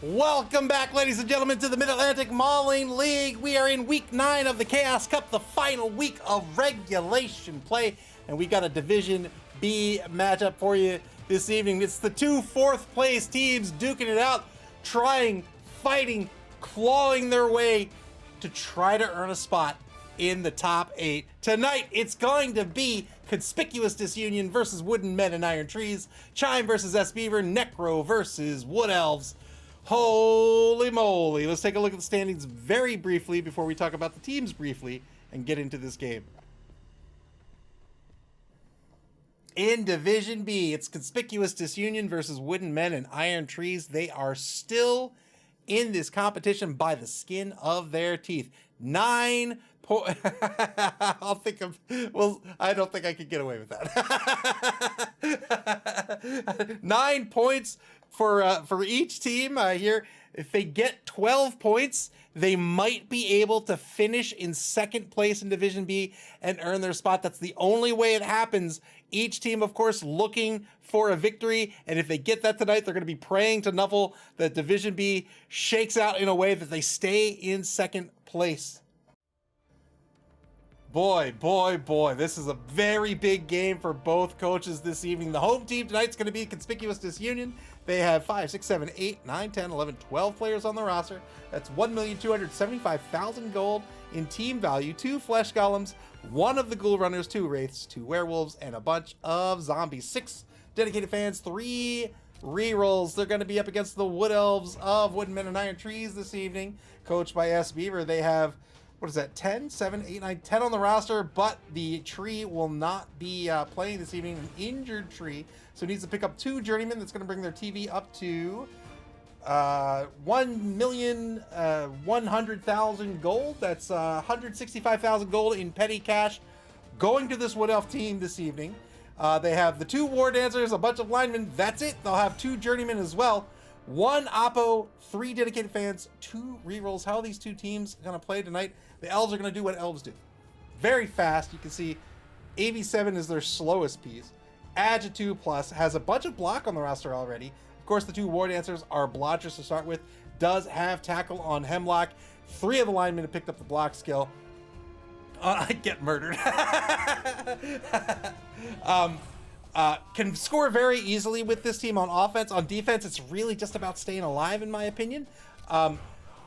Welcome back, ladies and gentlemen, to the Mid-Atlantic Mauling League. We are in Week 9 of the Chaos Cup, the final week of regulation play, and we got a Division B matchup for you this evening. It's the two fourth-place teams duking it out, trying, fighting, clawing their way to try to earn a spot in the top 8. Tonight, it's going to be Conspicuous Disunion versus Wooden Men and Iron Trees, Chime versus S. Beaver, Necro versus Wood Elves. Holy moly. Let's take a look at the standings very briefly before we talk about the teams briefly and get into this game. In Division B, it's Conspicuous Disunion versus Wooden Men and Iron Trees. They are still in this competition by the skin of their teeth. 9 points. I'll think of, well, I don't think I could get away with that. 9 points for each team here. If they get 12 points, they might be able to finish in second place in Division B and earn their spot. That's the only way it happens. Each team, of course, looking for a victory, and if they get that tonight, they're going to be praying to Nuffle that Division B shakes out in a way that they stay in second place. Boy, boy, boy, this is a very big game for both coaches this evening. The home team tonight's going to be Conspicuous Disunion. They have 5, 6, 7, 8, 9, 10, 11, 12 players on the roster. That's 1,275,000 gold in team value, 2 flesh golems, 1 of the ghoul runners, 2 wraiths, 2 werewolves, and a bunch of zombies. 6 dedicated fans, 3 rerolls. They're going to be up against the Wood Elves of Wooden Men and Iron Trees this evening, coached by S. Beaver. They have, what is that, 10, 7, 8, 9, 10 on the roster, but the tree will not be playing this evening, an injured tree, so it needs to pick up 2 journeymen. That's going to bring their TV up to 1,100,000 gold. That's 165,000 gold in petty cash going to this Wood Elf team this evening. They have the 2 war dancers, a bunch of linemen. That's it. They'll have 2 journeymen as well. 1 Oppo, 3 dedicated fans, 2 rerolls. How are these 2 teams going to play tonight? The elves are going to do what elves do. Very fast. You can see AV7 is their slowest piece. Agi 2 Plus has a bunch of block on the roster already. Of course, the 2 war dancers are blotchers to start with. Does have tackle on Hemlock. 3 of the linemen have picked up the block skill. I get murdered. Can score very easily with this team on offense. On defense, it's really just about staying alive, in my opinion.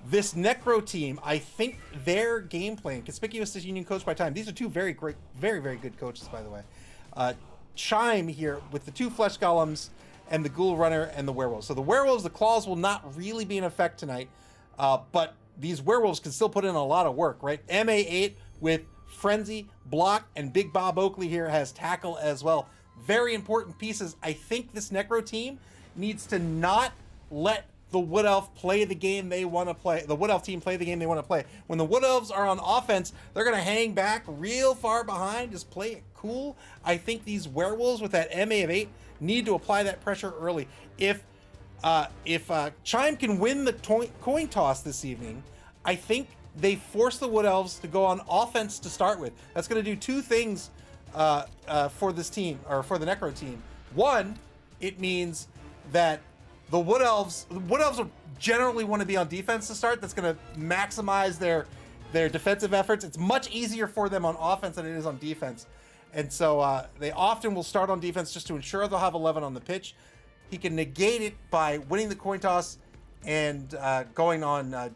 This Necro team, I think their game plan, Conspicuous Disunion coached by Time. These are 2 very great, very, very good coaches, by the way. Chime here with the 2 flesh golems and the ghoul runner and the werewolves. So the werewolves, the claws will not really be in effect tonight, but these werewolves can still put in a lot of work, right? MA8 with Frenzy, Block, and Big Bob Oakley here has tackle as well. Very important pieces. I think this Necro team needs to not let the Wood Elf play the game they want to play. The Wood Elf team play the game they want to play. When the Wood Elves are on offense, they're going to hang back real far behind, just play it cool. I think these werewolves with that MA of 8 need to apply that pressure early. If Chime can win the coin toss this evening, I think they force the Wood Elves to go on offense to start with. That's going to do 2 things for this team, or for the Necro team. 1, it means that the Wood Elves will generally want to be on defense to start. That's going to maximize their defensive efforts. It's much easier for them on offense than it is on defense. And so they often will start on defense just to ensure they'll have 11 on the pitch. He can negate it by winning the coin toss and going on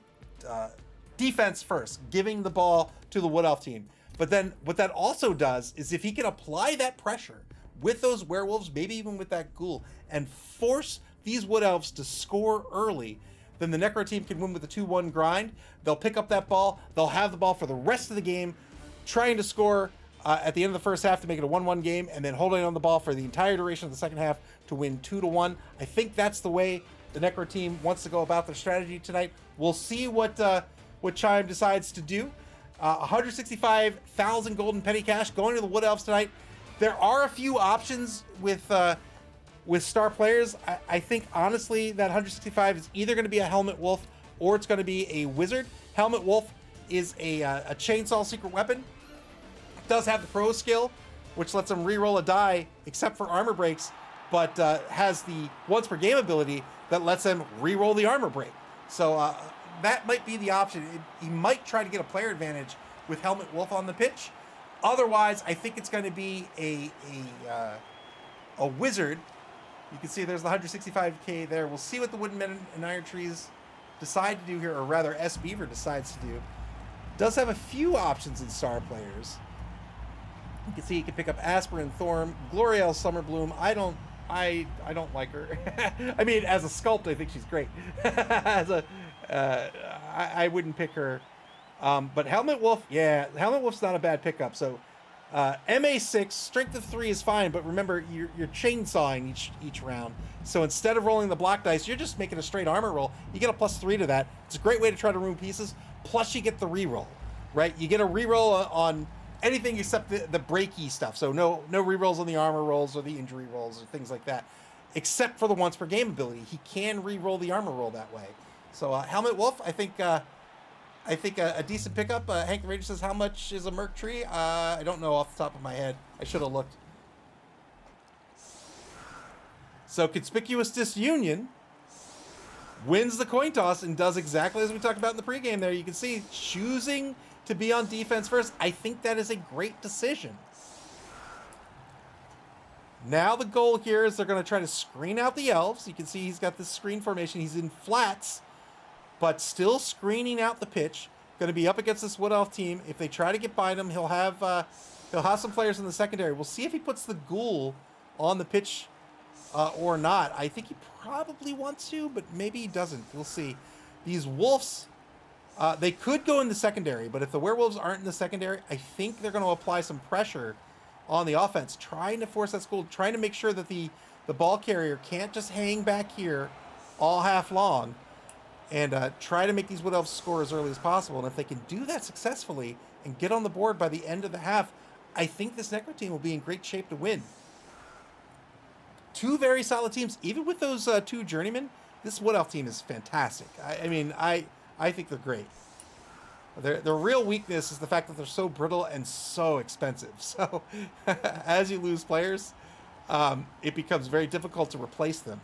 defense first, giving the ball to the Wood Elf team. But then what that also does is if he can apply that pressure with those werewolves, maybe even with that ghoul, and force these Wood Elves to score early, then the Necro team can win with a 2-1 grind. They'll pick up that ball. They'll have the ball for the rest of the game, trying to score at the end of the first half to make it a 1-1 game, and then holding on the ball for the entire duration of the second half to win 2-1. I think that's the way the Necro team wants to go about their strategy tonight. We'll see what Chime decides to do. 165,000 gold in petty cash going to the Wood Elves tonight. There are a few options with star players. I think honestly that 165 is either going to be a Helmet Wolf or it's going to be a Wizard. Helmet Wolf is a chainsaw secret weapon. Does have the pro skill, which lets him re-roll a die except for armor breaks, but has the once per game ability that lets them re-roll the armor break. So that might be the option. He might try to get a player advantage with Helmut Wolf on the pitch. Otherwise, I think it's going to be a wizard. You can see there's the 165k there. We'll see what the Wooden Men and Iron Trees decide to do here, or rather S. Beaver decides to do. Does have a few options in star players. You can see he can pick up Aspirin, Thorm, Gloriel, Summerbloom. I don't like her. I mean, as a sculpt, I think she's great. As a, I wouldn't pick her. But Helmut Wolf, yeah, Helmut Wolf's not a bad pickup. So MA6, strength of 3 is fine, but remember, you're chainsawing each round. So instead of rolling the block dice, you're just making a straight armor roll. You get a +3 to that. It's a great way to try to remove pieces. Plus, you get the reroll, right? You get a reroll on anything except the breaky stuff. So no rerolls on the armor rolls or the injury rolls or things like that, except for the once per game ability. He can re-roll the armor roll that way. So Helmut Wolf, I think a decent pickup. Hank the Ranger says, how much is a Merc Tree? I don't know off the top of my head. I should have looked. So Conspicuous Disunion wins the coin toss and does exactly as we talked about in the pregame there. You can see choosing to be on defense first. I think that is a great decision. Now the goal here is they're going to try to screen out the elves. You can see he's got this screen formation. He's in flats, but still screening out the pitch. Going to be up against this Wood Elf team. If they try to get by them, he'll have some players in the secondary. We'll see if he puts the ghoul on the pitch or not. I think he probably wants to, but maybe he doesn't. We'll see. These wolves, they could go in the secondary, but if the werewolves aren't in the secondary, I think they're going to apply some pressure on the offense, trying to force that school, trying to make sure that the ball carrier can't just hang back here all half long, and try to make these Wood Elves score as early as possible. And if they can do that successfully and get on the board by the end of the half, I think this Necro team will be in great shape to win. Two very solid teams. Even with those two journeymen, this Wood Elf team is fantastic. I think they're great. Their real weakness is the fact that they're so brittle and so expensive. So as you lose players, it becomes very difficult to replace them.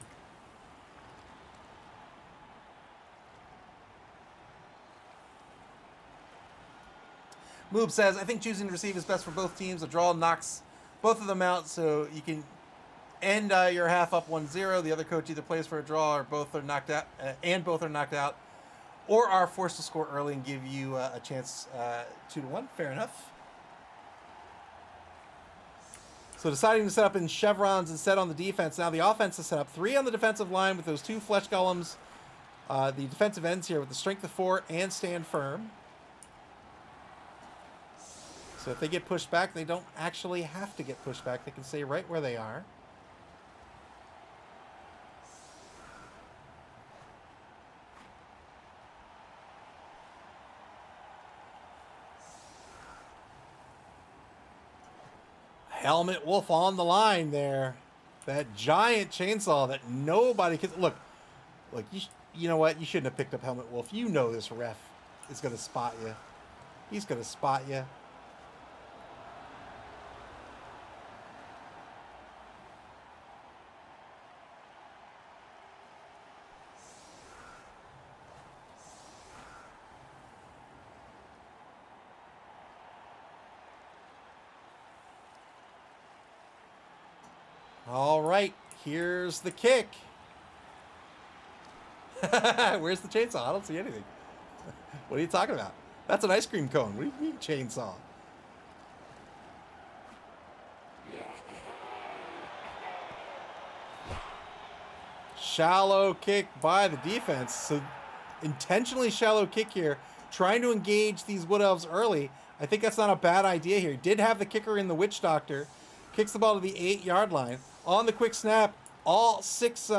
Moob says, I think choosing to receive is best for both teams. A draw knocks both of them out, so you can end your half up 1-0. The other coach either plays for a draw or both are knocked out, or are forced to score early and give you a chance 2-1. Fair enough. So deciding to set up in chevrons instead on the defense. Now the offense is set up 3 on the defensive line with those 2 flesh golems. The defensive ends here with the strength of 4 and stand firm. So if they get pushed back, they don't actually have to get pushed back. They can stay right where they are. Helmut Wolf on the line there. That giant chainsaw that nobody can... Look, you know what? You shouldn't have picked up Helmut Wolf. You know this ref is going to spot you. He's going to spot you. All right, here's the kick. Where's the chainsaw? I don't see anything. What are you talking about? That's an ice cream cone. What do you mean chainsaw? Shallow kick by the defense. So intentionally shallow kick here, trying to engage these Wood Elves early. I think that's not a bad idea here. Did have the kicker in the Witch Doctor. Kicks the ball to the 8-yard line. On the quick snap, all 6,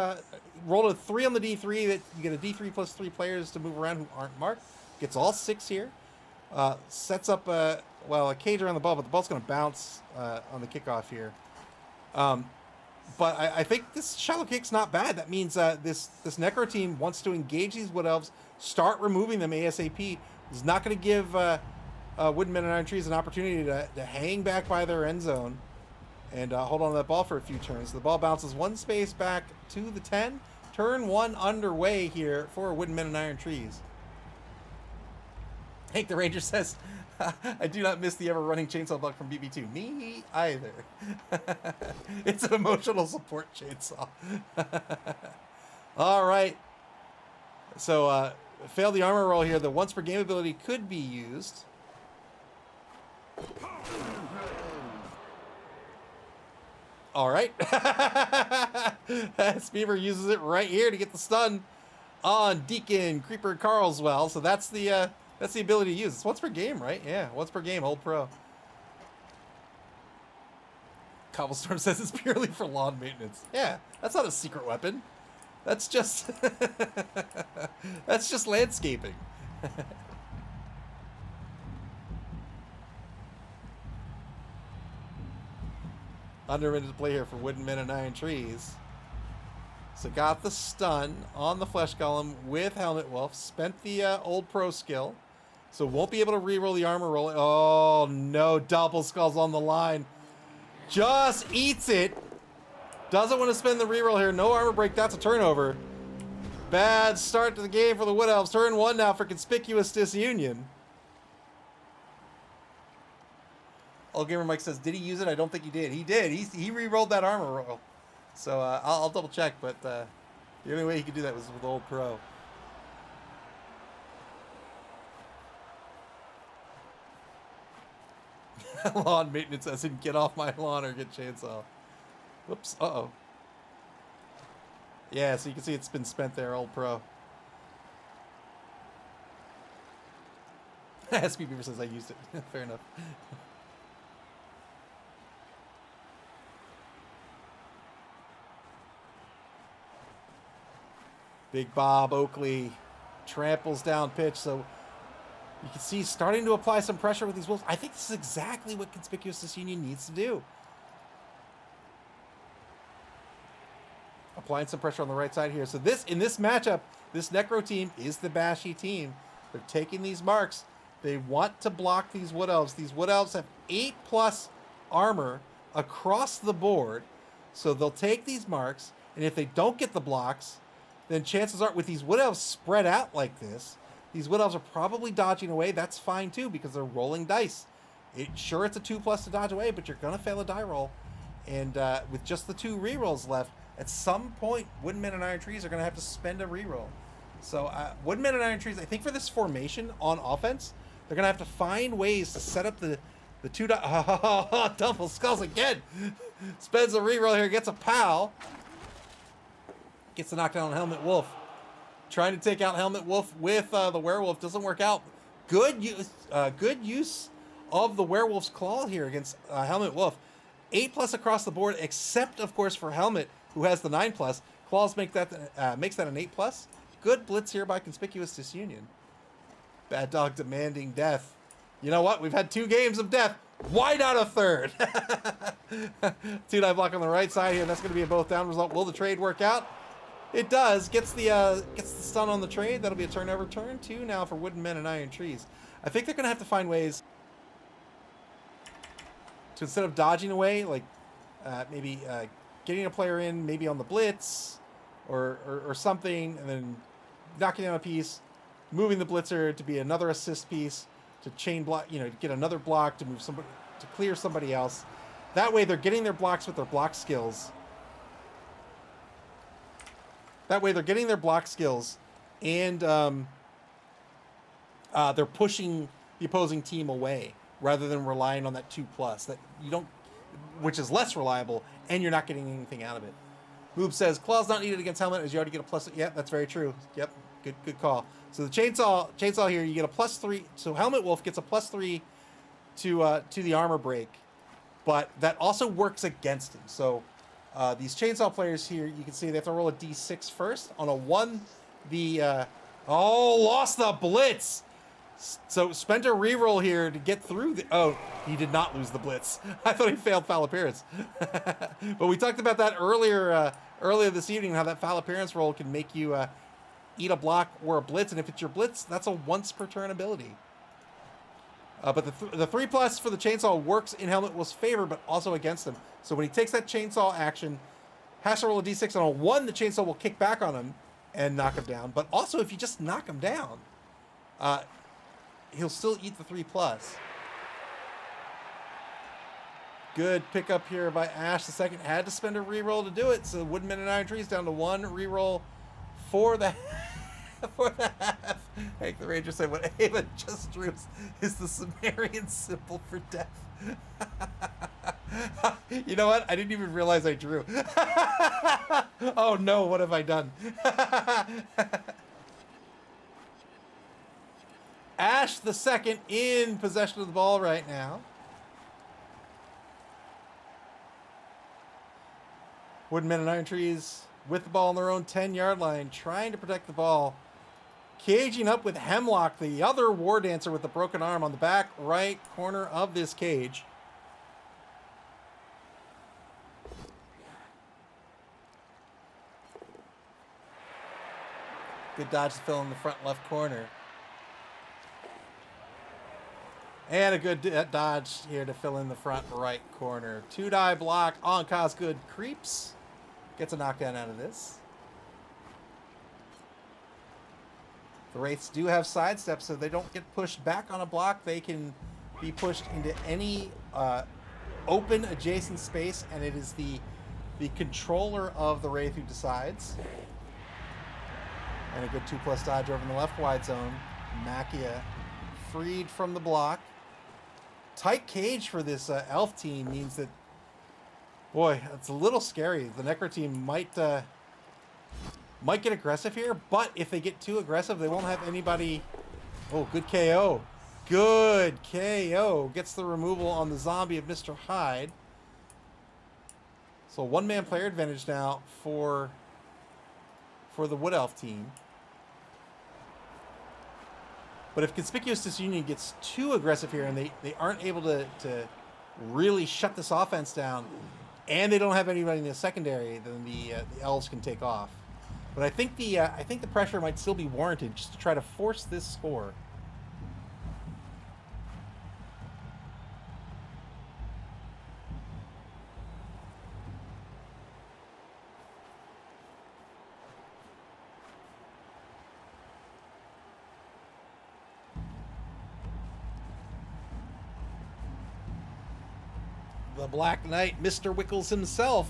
rolled a 3 on the D3. That you get a D3 plus 3 players to move around who aren't marked. Gets all 6 here. Sets up, a cage around the ball, but the ball's going to bounce on the kickoff here. But I think this shallow kick's not bad. That means this Necro team wants to engage these Wood Elves, start removing them ASAP. It's not going to give Wooden Men and Iron Trees an opportunity to hang back by their end zone and hold on to that ball for a few turns. The ball bounces 1 space back to the 10. Turn 1 underway here for Wooden Men and Iron Trees. Hank the Ranger says, I do not miss the ever-running chainsaw block from BB2. Me either. It's an emotional support chainsaw. All right. So, failed the armor roll here. The once per game ability could be used. All right. Beaver uses it right here to get the stun on Deacon Creeper Carlswell. So that's the ability to use. It's once per game, right? Yeah, once per game, Old Pro. Cobblestorm says it's purely for lawn maintenance. Yeah, that's not a secret weapon. That's just that's just landscaping. Under to play here for Wooden Men and Iron Trees. So got the stun on the Flesh Golem with Helmet Wolf. Spent the Old Pro skill. So won't be able to reroll the armor roll. Oh no, Double Skull's on the line. Just eats it. Doesn't want to spend the reroll here. No armor break, that's a turnover. Bad start to the game for the Wood Elves. Turn 1 now for Conspicuous Disunion. Old Gamer Mike says, did he use it? I don't think he did. He did. He re-rolled that armor roll. So I'll double check, but the only way he could do that was with Old Pro. Lawn maintenance as in get off my lawn or get chainsaw. Whoops. Uh-oh. Yeah, so you can see it's been spent there, Old Pro. SP Beaver says I used it. Fair enough. Big Bob Oakley tramples down pitch, so you can see he's starting to apply some pressure with these wolves. I think this is exactly what Conspicuous Disunion needs to do. Applying some pressure on the right side here. So in this matchup, this Necro team is the bashy team. They're taking these marks. They want to block these Wood Elves. These Wood Elves have 8+ armor across the board. So they'll take these marks, and if they don't get the blocks, then chances are with these Wood Elves spread out like this, these Wood Elves are probably dodging away. That's fine too, because they're rolling dice. Sure, it's a 2+ to dodge away, but you're going to fail a die roll. And with just the 2 rerolls left, at some point, Wooden Men and Iron Trees are going to have to spend a reroll. So Wooden Men and Iron Trees, I think for this formation on offense, they're going to have to find ways to set up the 2 Double Skulls again. Spends a reroll here, gets a POW. Gets the knockdown on Helmet Wolf. Trying to take out Helmet Wolf with the Werewolf. Doesn't work out. Good use of the Werewolf's Claw here against Helmet Wolf. 8+ across the board, except, of course, for Helmet, who has the 9+. Claws makes that an 8+. Good blitz here by Conspicuous Disunion. Bad Dog demanding death. You know what? We've had 2 games of death. Why not a third? 2-die block on the right side here. That's going to be a both down result. Will the trade work out? It does. Gets the stun on the trade. That'll be a turnover. Turn 2 now for Wooden Men and Iron Trees. I think they're going to have to find ways to, instead of dodging away, like maybe getting a player in, maybe on the blitz or something, and then knocking down a piece, moving the blitzer to be another assist piece, to chain block, to get another block, to move somebody, to clear somebody else. That way they're getting their blocks with their block skills. And they're pushing the opposing team away rather than relying on that 2+ that you don't, which is less reliable, and you're not getting anything out of it. Moob says claws not needed against Helmet as you already get a plus. Yeah, that's very true. Yep, good call. So the chainsaw here, you get a +3. So Helmet Wolf gets a +3 to the armor break, but that also works against him. So these chainsaw players here, you can see they have to roll a d6 first. On a 1, lost the blitz. So spent a reroll here to get through the... Oh, he did not lose the blitz. I thought he failed foul appearance. But we talked about that earlier this evening, how that foul appearance roll can make you eat a block or a blitz. And if it's your blitz, that's a once per turn ability. But the 3+ for the chainsaw works in Helmet Wolf's favor, but also against him. So when he takes that chainsaw action, Has to roll a d6 on a 1. The chainsaw will kick back on him and knock him down. But also, if you just knock him down, he'll still eat the 3+. Good pickup here by Ash. The second had to spend a reroll to do it. So Woodman and Iron Trees down to 1 reroll for the for the half. Hank the Ranger said, "What Ava just drew is the Sumerian symbol for death." You know what? I didn't even realize I drew. Oh no! What have I done? Ash the second in possession of the ball right now. Woodmen and Iron Trees with the ball on their own 10-yard line, trying to protect the ball. Caging up with Hemlock, the other War Dancer with the broken arm on the back right corner of this cage. Good dodge to fill in the front left corner. And a good dodge here to fill in the front right corner. 2-die block on Cosgood creeps. Gets a knockdown out of this. The Wraiths do have sidesteps, so they don't get pushed back on a block. They can be pushed into any open adjacent space, and it is the controller of the Wraith who decides. And a good 2+ dodge over in the left wide zone. Makia freed from the block. Tight cage for this elf team means that, boy, it's a little scary. The Necro team might get aggressive here, but if they get too aggressive, they won't have anybody. Oh, good KO. Good KO. Gets the removal on the zombie of Mr. Hyde. So 1-man player advantage now for the Wood Elf team. But if Conspicuous Disunion gets too aggressive here and they aren't able to really shut this offense down, and they don't have anybody in the secondary, then the Elves can take off. But I think the pressure might still be warranted just to try to force this score. The Black Knight, Mr. Wickles himself,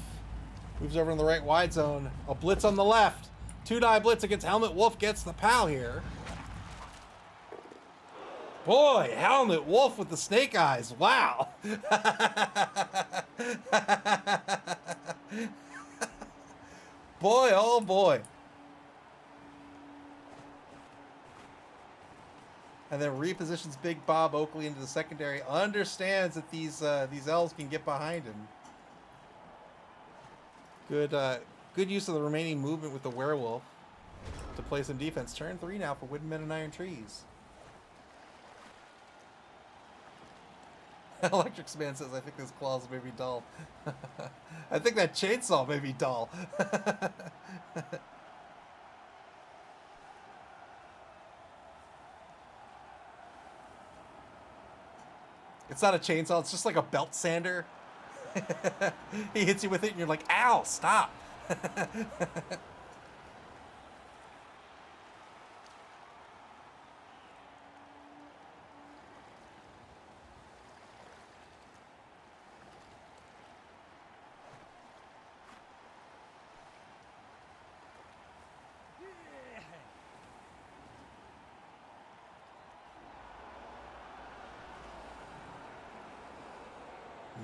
moves over in the right wide zone. A blitz on the left. 2-die blitz against Helmet Wolf gets the POW here. Boy, Helmet Wolf with the snake eyes. Wow. Boy, oh boy. And then repositions Big Bob Oakley into the secondary. Understands that these elves can get behind him. Good use of the remaining movement with the werewolf to play some defense. Turn 3 now for Woodmen and Iron Trees. Electric Man says, "I think those claws may be dull." I think that chainsaw may be dull. It's not a chainsaw, it's just like a belt sander. He hits you with it and you're like, ow, stop.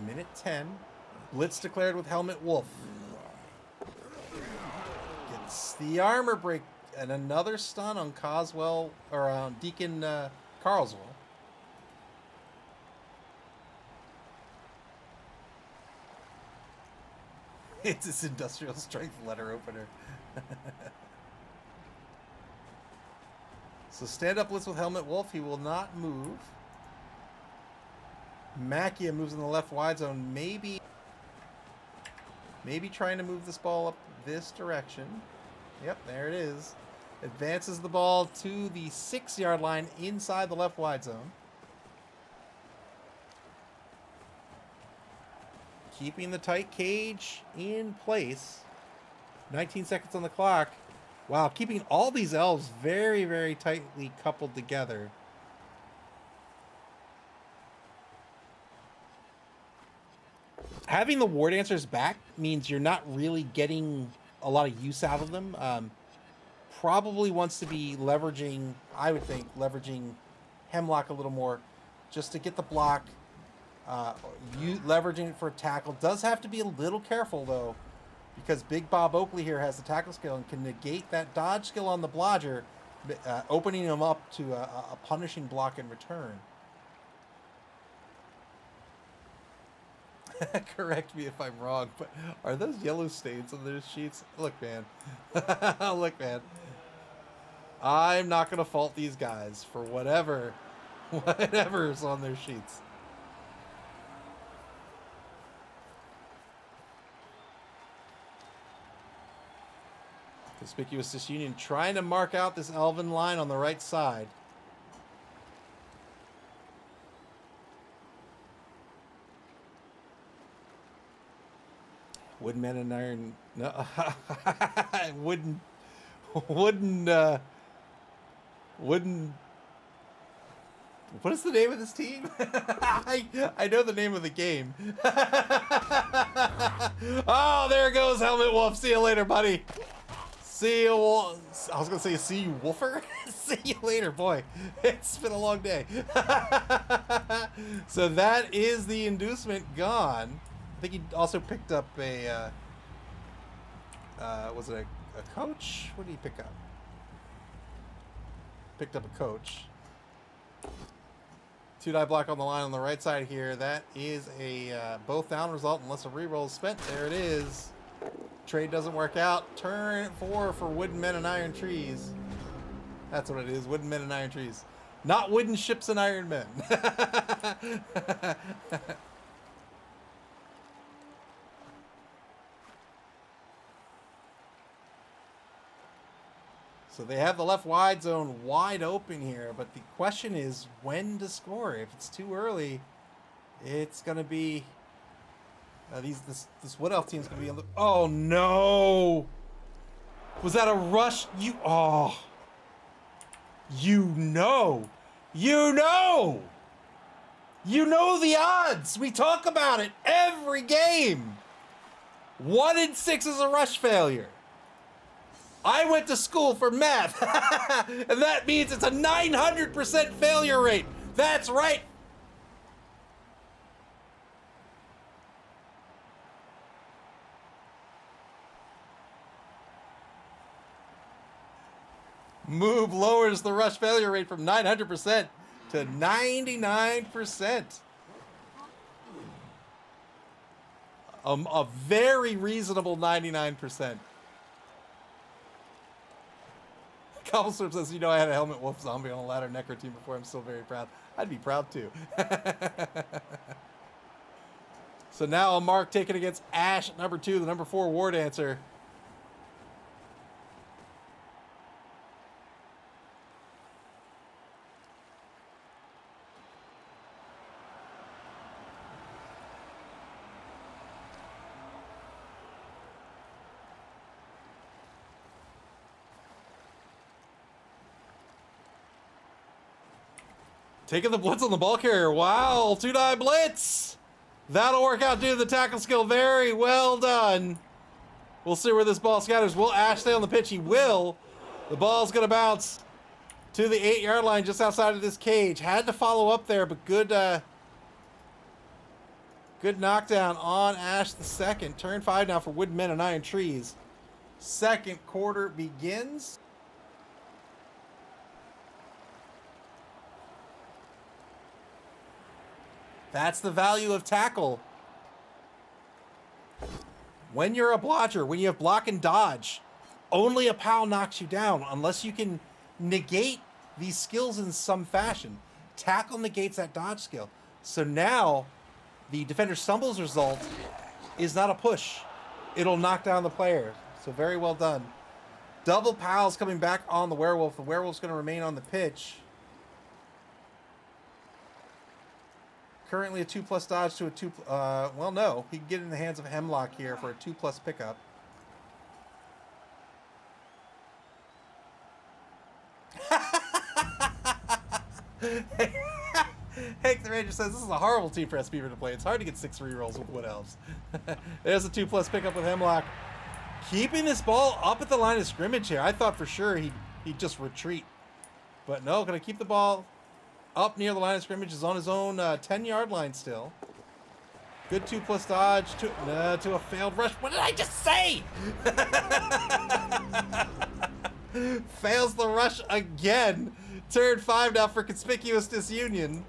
Minute 10. Blitz declared with Helmet Wolf. Gets the armor break and another stun on Coswell, or on Deacon Carlswell. It's his industrial strength letter opener. So stand up blitz with Helmet Wolf. He will not move. Makia moves in the left wide zone, maybe trying to move this ball up this direction. Yep, there it is. Advances the ball to the 6-yard line inside the left wide zone. Keeping the tight cage in place. 19 seconds on the clock. Wow, keeping all these elves very, very tightly coupled together. Having the war dancers back means you're not really getting a lot of use out of them. Probably wants to be leveraging, I would think, leveraging Hemlock a little more just to get the block. Leveraging it for a tackle. Does have to be a little careful, though, because Big Bob Oakley here has the tackle skill and can negate that dodge skill on the blodger, opening him up to a punishing block in return. Correct me if I'm wrong, but are those yellow stains on those sheets? Look, man. Look, man. I'm not going to fault these guys for whatever's on their sheets. Conspicuous Disunion trying to mark out this elven line on the right side. Wooden Men and Iron. No, wooden. What is the name of this team? I know the name of the game. Oh, there goes Helmet Wolf. See you later, buddy. See you. I was gonna say see you, Wolfer. See you later, boy. It's been a long day. So that is the inducement gone. I think he also picked up a. Was it a coach? What did he pick up? Picked up a coach. 2-die block on the line on the right side here. That is a both down result unless a reroll is spent. There it is. Trade doesn't work out. Turn 4 for Wooden Men and Iron Trees. That's what it is. Wooden Men and Iron Trees. Not wooden ships and iron men. So they have the left wide zone wide open here, but the question is when to score. If it's too early, it's going to be... this Wood Elf team's going to be... Oh, no! Was that a rush? Oh! You know! You know! You know the odds! We talk about it every game! 1 in 6 is a rush failure. I went to school for math, and that means it's a 900% failure rate. That's right. Move lowers the rush failure rate from 900% to 99%. A very reasonable 99%. Cobblestorm says, you know, I had a Helmet Wolf zombie on a ladder necro team before. I'm still very proud. I'd be proud too. So now a mark taken against Ash at number 2, the number 4 War Dancer. Taking the blitz on the ball carrier. Wow, 2-die blitz. That'll work out due to the tackle skill. Very well done. We'll see where this ball scatters. Will Ash stay on the pitch? He will. The ball's going to bounce to the 8-yard line just outside of this cage. Had to follow up there, but good good knockdown on Ash the second. Turn 5 now for Wooden Men and Iron Trees. Second quarter begins. That's the value of tackle. When you're a blodger, when you have block and dodge, only a POW knocks you down unless you can negate these skills in some fashion. Tackle negates that dodge skill. So now the defender stumbles result is not a push. It'll knock down the player. So very well done. Double POWs coming back on the werewolf. The werewolf's going to remain on the pitch. Currently a 2+ dodge to a 2. Well, no. He can get in the hands of Hemlock here for a 2+ pickup. Hank the Ranger says, this is a horrible team for SBeaver to play. It's hard to get 6 rerolls with Wood Elves. There's a 2+ pickup with Hemlock. Keeping this ball up at the line of scrimmage here. I thought for sure he'd just retreat. But no, going to keep the ball up near the line of scrimmage. Is on his own 10-yard line still. Good 2+ dodge to a failed rush. What did I just say? Fails the rush again. Turn 5 now for Conspicuous Disunion.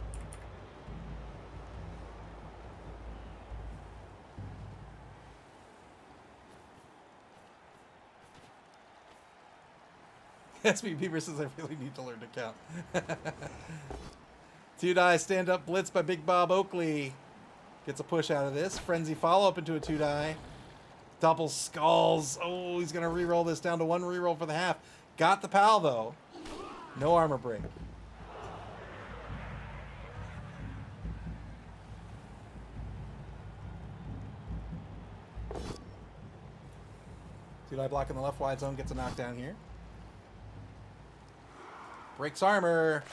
SB Beaver says I really need to learn to count. 2-die stand up blitz by Big Bob Oakley. Gets a push out of this. Frenzy follow up into a 2-die. Double skulls. Oh, he's going to re-roll this down to 1 re-roll for the half. Got the pal though. No armor break. Two-die block in the left wide zone. Gets a knockdown here. Breaks armor.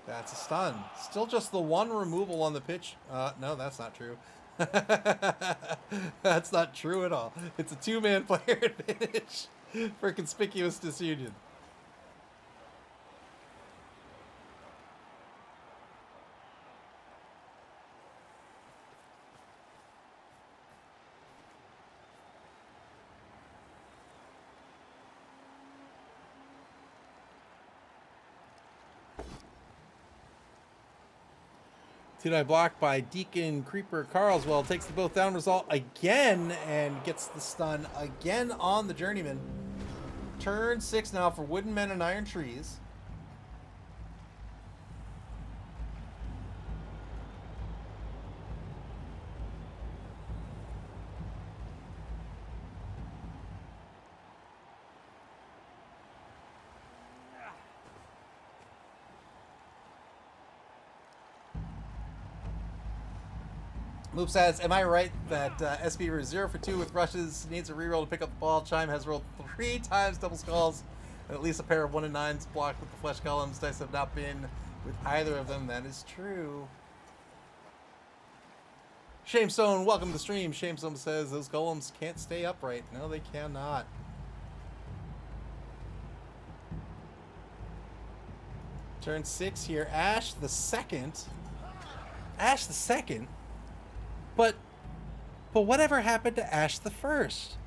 That's a stun. Still just the 1 removal on the pitch. No, that's not true. That's not true at all. It's a 2-man player advantage for Conspicuous Disunion. Two-die block by Deacon Creeper Carlswell. Takes the both down result again and gets the stun again on the Journeyman. Turn 6 now for Wooden Men and Iron Trees. Loop says, am I right that SB is 0 for 2 with rushes, needs a reroll to pick up the ball? Chime has rolled 3 times double skulls, and at least a pair of 1 and 9s blocked with the flesh columns. Dice have not been with either of them. That is true. Shamestone, welcome to the stream. Shamestone says, those golems can't stay upright. No, they cannot. Turn 6 here. Ash the second. Ash the second? But whatever happened to Ash the first?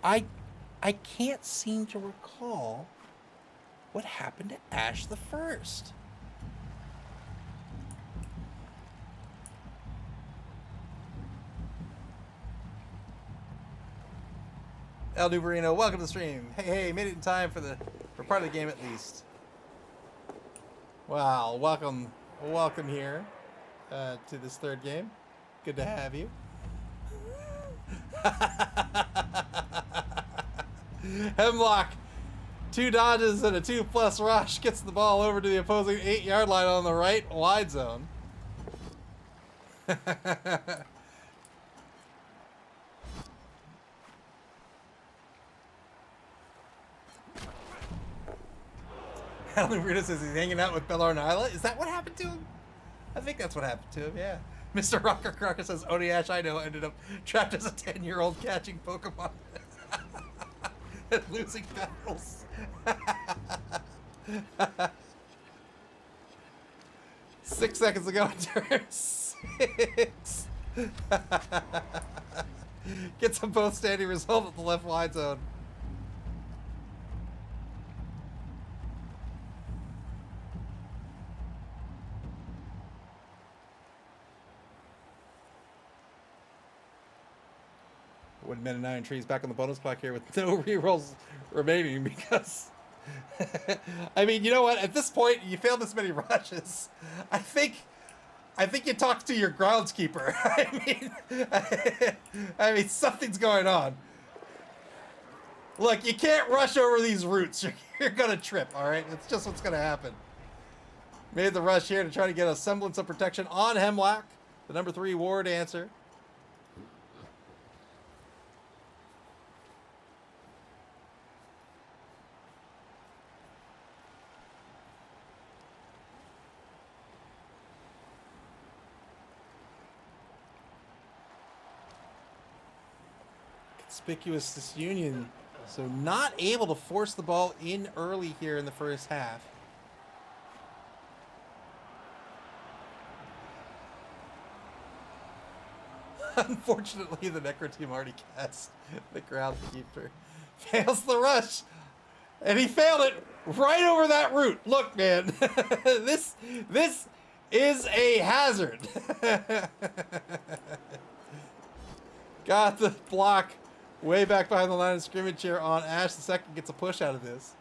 I can't seem to recall what happened to Ash the first. El Nubarino, welcome to the stream. Hey, made it in time for part of the game at least. Wow, welcome here to this third game. Good to have you. Hemlock, 2 dodges and a 2+ rush, gets the ball over to the opposing 8-yard line on the right wide zone. Alan Bruno says he's hanging out with Bellar and Isla. Is that what happened to him? I think that's what happened to him, yeah. Mr. Rocker Crocker says, Oni Ash, I know, ended up trapped as a 10-year-old catching Pokemon and losing battles. 6 seconds ago, turn 6. Gets them both standing result at the left wide zone. Wooden Men and Iron Trees back on the bonus clock here with no rerolls remaining because I mean, you know what? At this point, you failed this many rushes. I think you talked to your groundskeeper. I mean, something's going on. Look, you can't rush over these routes. You're gonna trip. All right, it's just what's gonna happen. Made the rush here to try to get a semblance of protection on Hemlock, the number 3 ward answer. Conspicuous Disunion. So not able to force the ball in early here in the first half. Unfortunately, the Necro team already cast the groundkeeper. Fails the rush. And he failed it right over that route. Look, man. This is a hazard. Got the block way back behind the line of scrimmage here on Ash. The second gets a push out of this.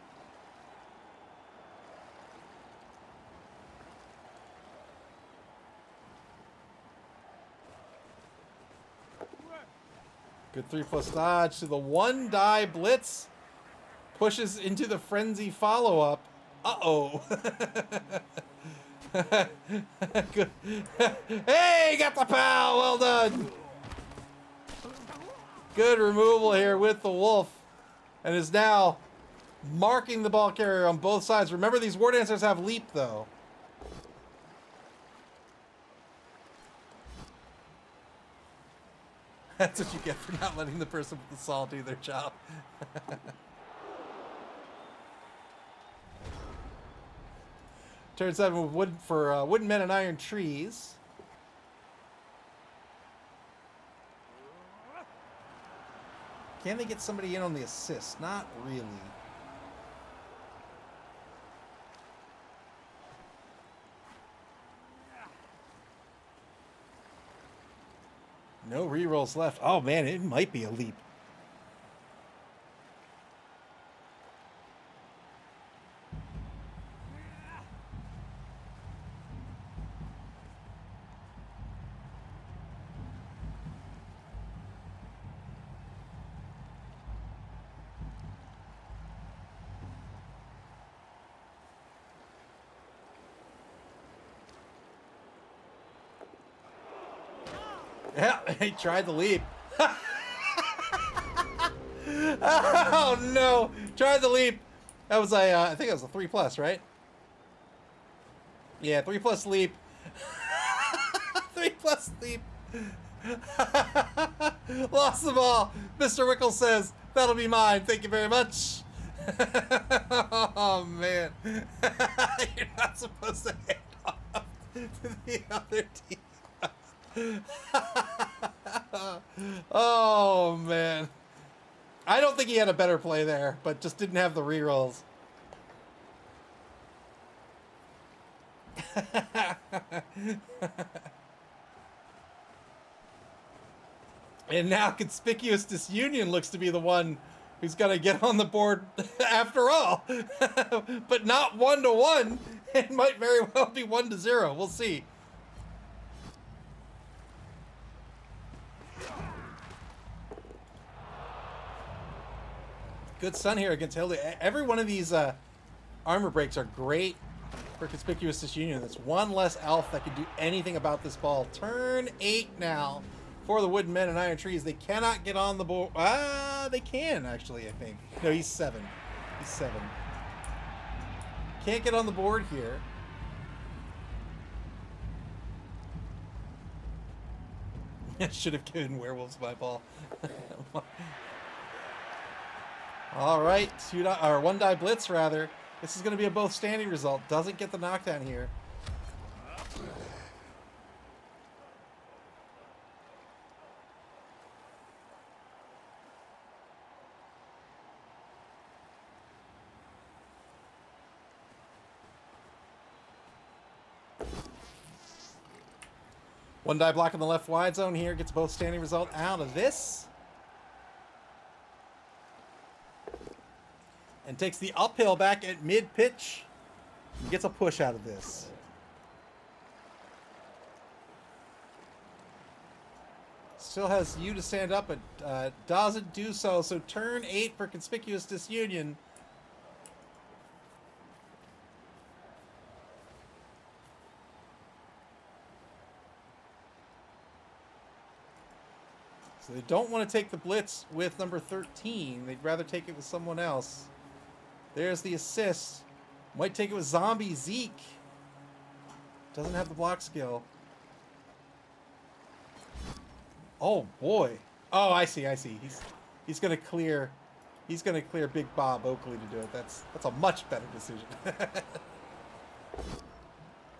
Good 3+ dodge to the 1-die blitz. Pushes into the frenzy follow-up. Uh-oh. Good. Hey, got the pal. Well done. Good removal here with the Wolf. And is now marking the ball carrier on both sides. Remember, these War Dancers have leap, though. That's what you get for not letting the person with the saw do their job. Turn 7 with wood for wooden men and iron trees. Can they get somebody in on the assist? Not really. No rerolls left. Oh man, it might be a leap. Yeah, he tried the leap. Oh no! Tried the leap. That was a, I think it was a 3+, right? Yeah, 3+ leap. 3+ leap. Lost the ball. Mr. Wickle says, "That'll be mine. Thank you very much." Oh man, you're not supposed to hand off to the other team. Oh man, I don't think he had a better play there, but just didn't have the rerolls. And now Conspicuous Disunion looks to be the one who's gonna get on the board after all. But not 1-1. It might very well be 1-0. We'll see. Good stun here against Hildy. Every one of these armor breaks are great for Conspicuous Disunion. That's one less elf that can do anything about this ball. Turn 8 now for the wooden men and iron trees. They cannot get on the board. They can actually, I think. No, he's 7. He's 7. Can't get on the board here. I should have given werewolves my ball. All right, 1-die blitz rather. This is going to be a both standing result. Doesn't get the knockdown here. One die block in the left wide zone here. Gets both standing result out of this. And takes the uphill back at mid-pitch. And gets a push out of this. Still has you to stand up, but doesn't do so. So turn 8 for Conspicuous Disunion. So they don't want to take the blitz with number 13. They'd rather take it with someone else. There's the assist. Might take it with Zombie Zeke. Doesn't have the block skill. Oh boy. Oh, I see. He's gonna clear Big Bob Oakley to do it. That's a much better decision.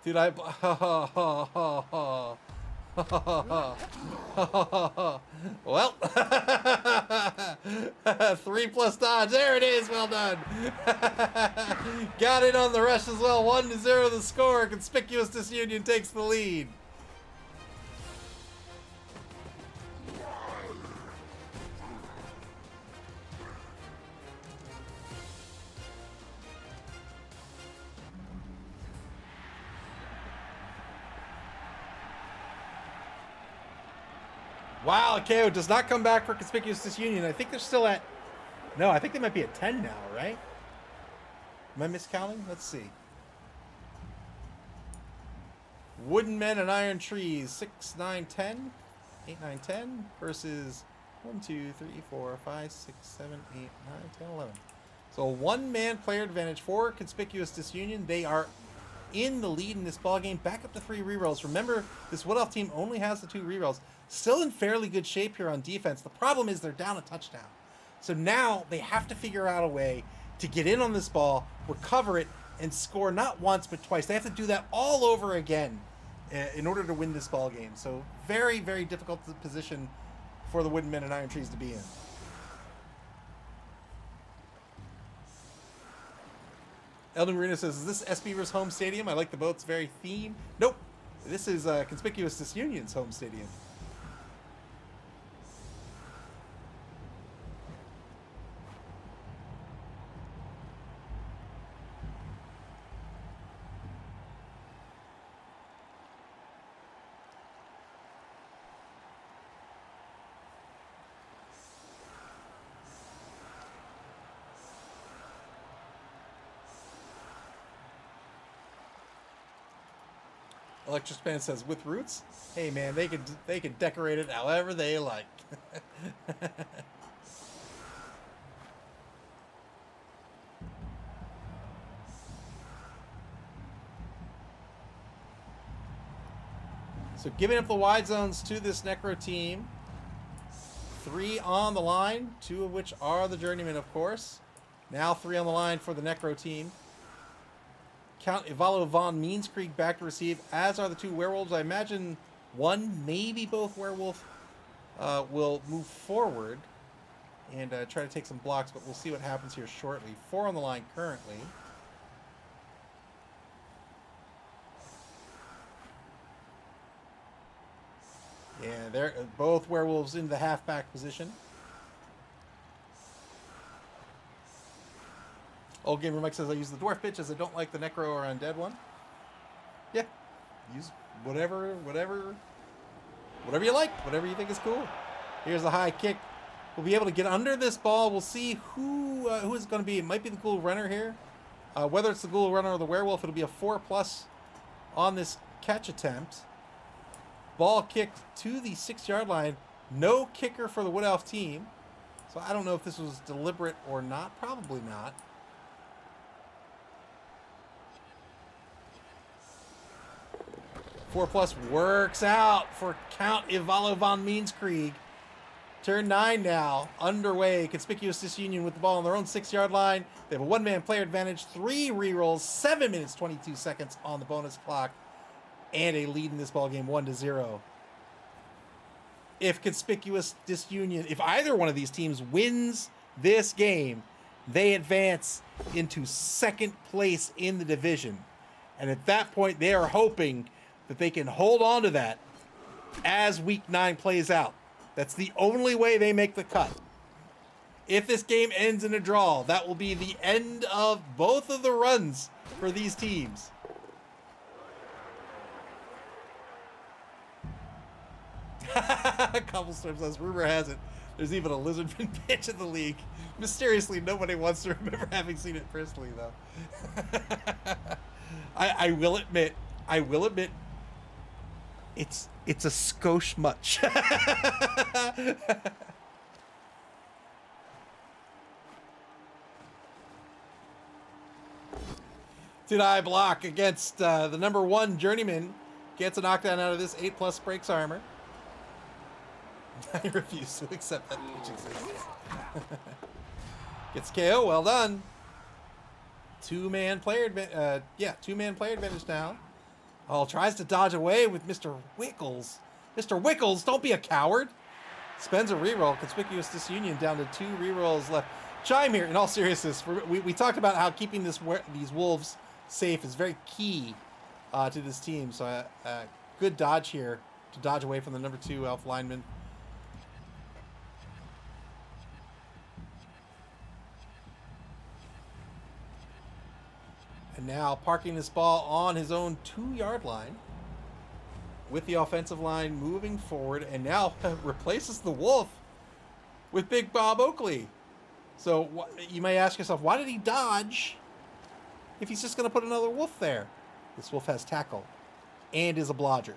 Dude, well, 3+ dodge. There it is. Well done. Got it on the rush as well. 1-0 the score. Conspicuous Disunion takes the lead. Wow, KO does not come back for Conspicuous Disunion. I think they're still at... No, I think they might be at 10 now, right? Am I miscounting? Let's see. Wooden Men and Iron Trees. 6, 9, 10. 8, 9, 10. Versus 1, 2, 3, 4, 5, 6, 7, 8, 9, 10, 11. So a one-man player advantage for Conspicuous Disunion. They are in the lead in this ballgame. Back up to 3 rerolls. Remember, this Wood Elf team only has the 2 rerolls. Still in fairly good shape here on defense. The problem is they're down a touchdown. So now they have to figure out a way to get in on this ball, recover it, and score not once but twice. They have to do that all over again in order to win this ball game. So very, very difficult position for the Wooden Men and Iron Trees to be in. Eldon Marina says, is this SBver's home stadium? I like the boat's very theme. Nope. This is Conspicuous Disunion's home stadium. Electric Span says, with roots? Hey man, they can decorate it however they like. So giving up the wide zones to this Necro team. 3 on the line, 2 of which are the Journeymen, of course. Now 3 on the line for the Necro team. Count Ivalo von Meanskrieg back to receive, as are the 2 werewolves. I imagine one, maybe both werewolf will move forward and try to take some blocks, but we'll see what happens here shortly. 4 on the line currently. Yeah, they're both werewolves in the halfback position. Old Gamer Mike says, I use the dwarf pitch as I don't like the necro or undead one. Yeah, use whatever you like, whatever you think is cool. Here's a high kick. We'll be able to get under this ball. We'll see who is going to be. It might be the Ghoul Runner here. Whether it's the Ghoul Runner or the Werewolf, it'll be a 4+ on this catch attempt. Ball kicked to the 6-yard line. No kicker for the Wood Elf team. So I don't know if this was deliberate or not. Probably not. Four plus works out for Count Ivalo von Meanskrieg. Turn 9 now, underway. Conspicuous Disunion with the ball on their own 6-yard line. They have a one-man player advantage, 3 rerolls, 7 minutes, 22 seconds on the bonus clock, and a lead in this ball game, 1-0. If Conspicuous Disunion, if either one of these teams wins this game, they advance into 2nd place in the division. And at that point, they are hoping that they can hold on to that as week 9 plays out. That's the only way they make the cut. If this game ends in a draw, that will be the end of both of the runs for these teams. Cobblestorm says, rumor has it, there's even a lizardman pitch in the league. Mysteriously, nobody wants to remember having seen it personally, though. I will admit, it's a skosh much. Did block against the number 1 Journeyman. Gets a knockdown out of this 8+ breaks armor. I refuse to accept that pitch exists. Gets KO. Well done. Two-man player advantage now. Oh, tries to dodge away with Mr. Wickles. Mr. Wickles, don't be a coward. Spends a reroll. Conspicuous Disunion down to 2 rerolls left. Chime here, in all seriousness, we talked about how keeping these wolves safe is very key to this team. So good dodge here to dodge away from the number 2 elf lineman. And now parking this ball on his own 2-yard line with the offensive line moving forward, and now replaces the wolf with Big Bob Oakley. So you may ask yourself, why did he dodge if he's just going to put another wolf there? This wolf has tackle and is a blodger.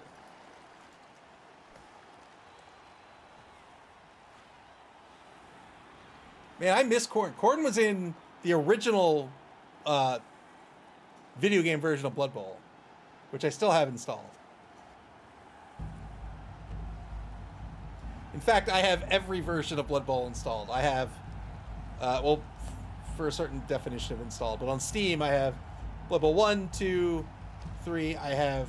Man, I miss Corden. Corden was in the original video game version of Blood Bowl, which I still have installed. In fact, I have every version of Blood Bowl installed. I have, for a certain definition of installed, but on Steam I have Blood Bowl 1, 2, 3. I have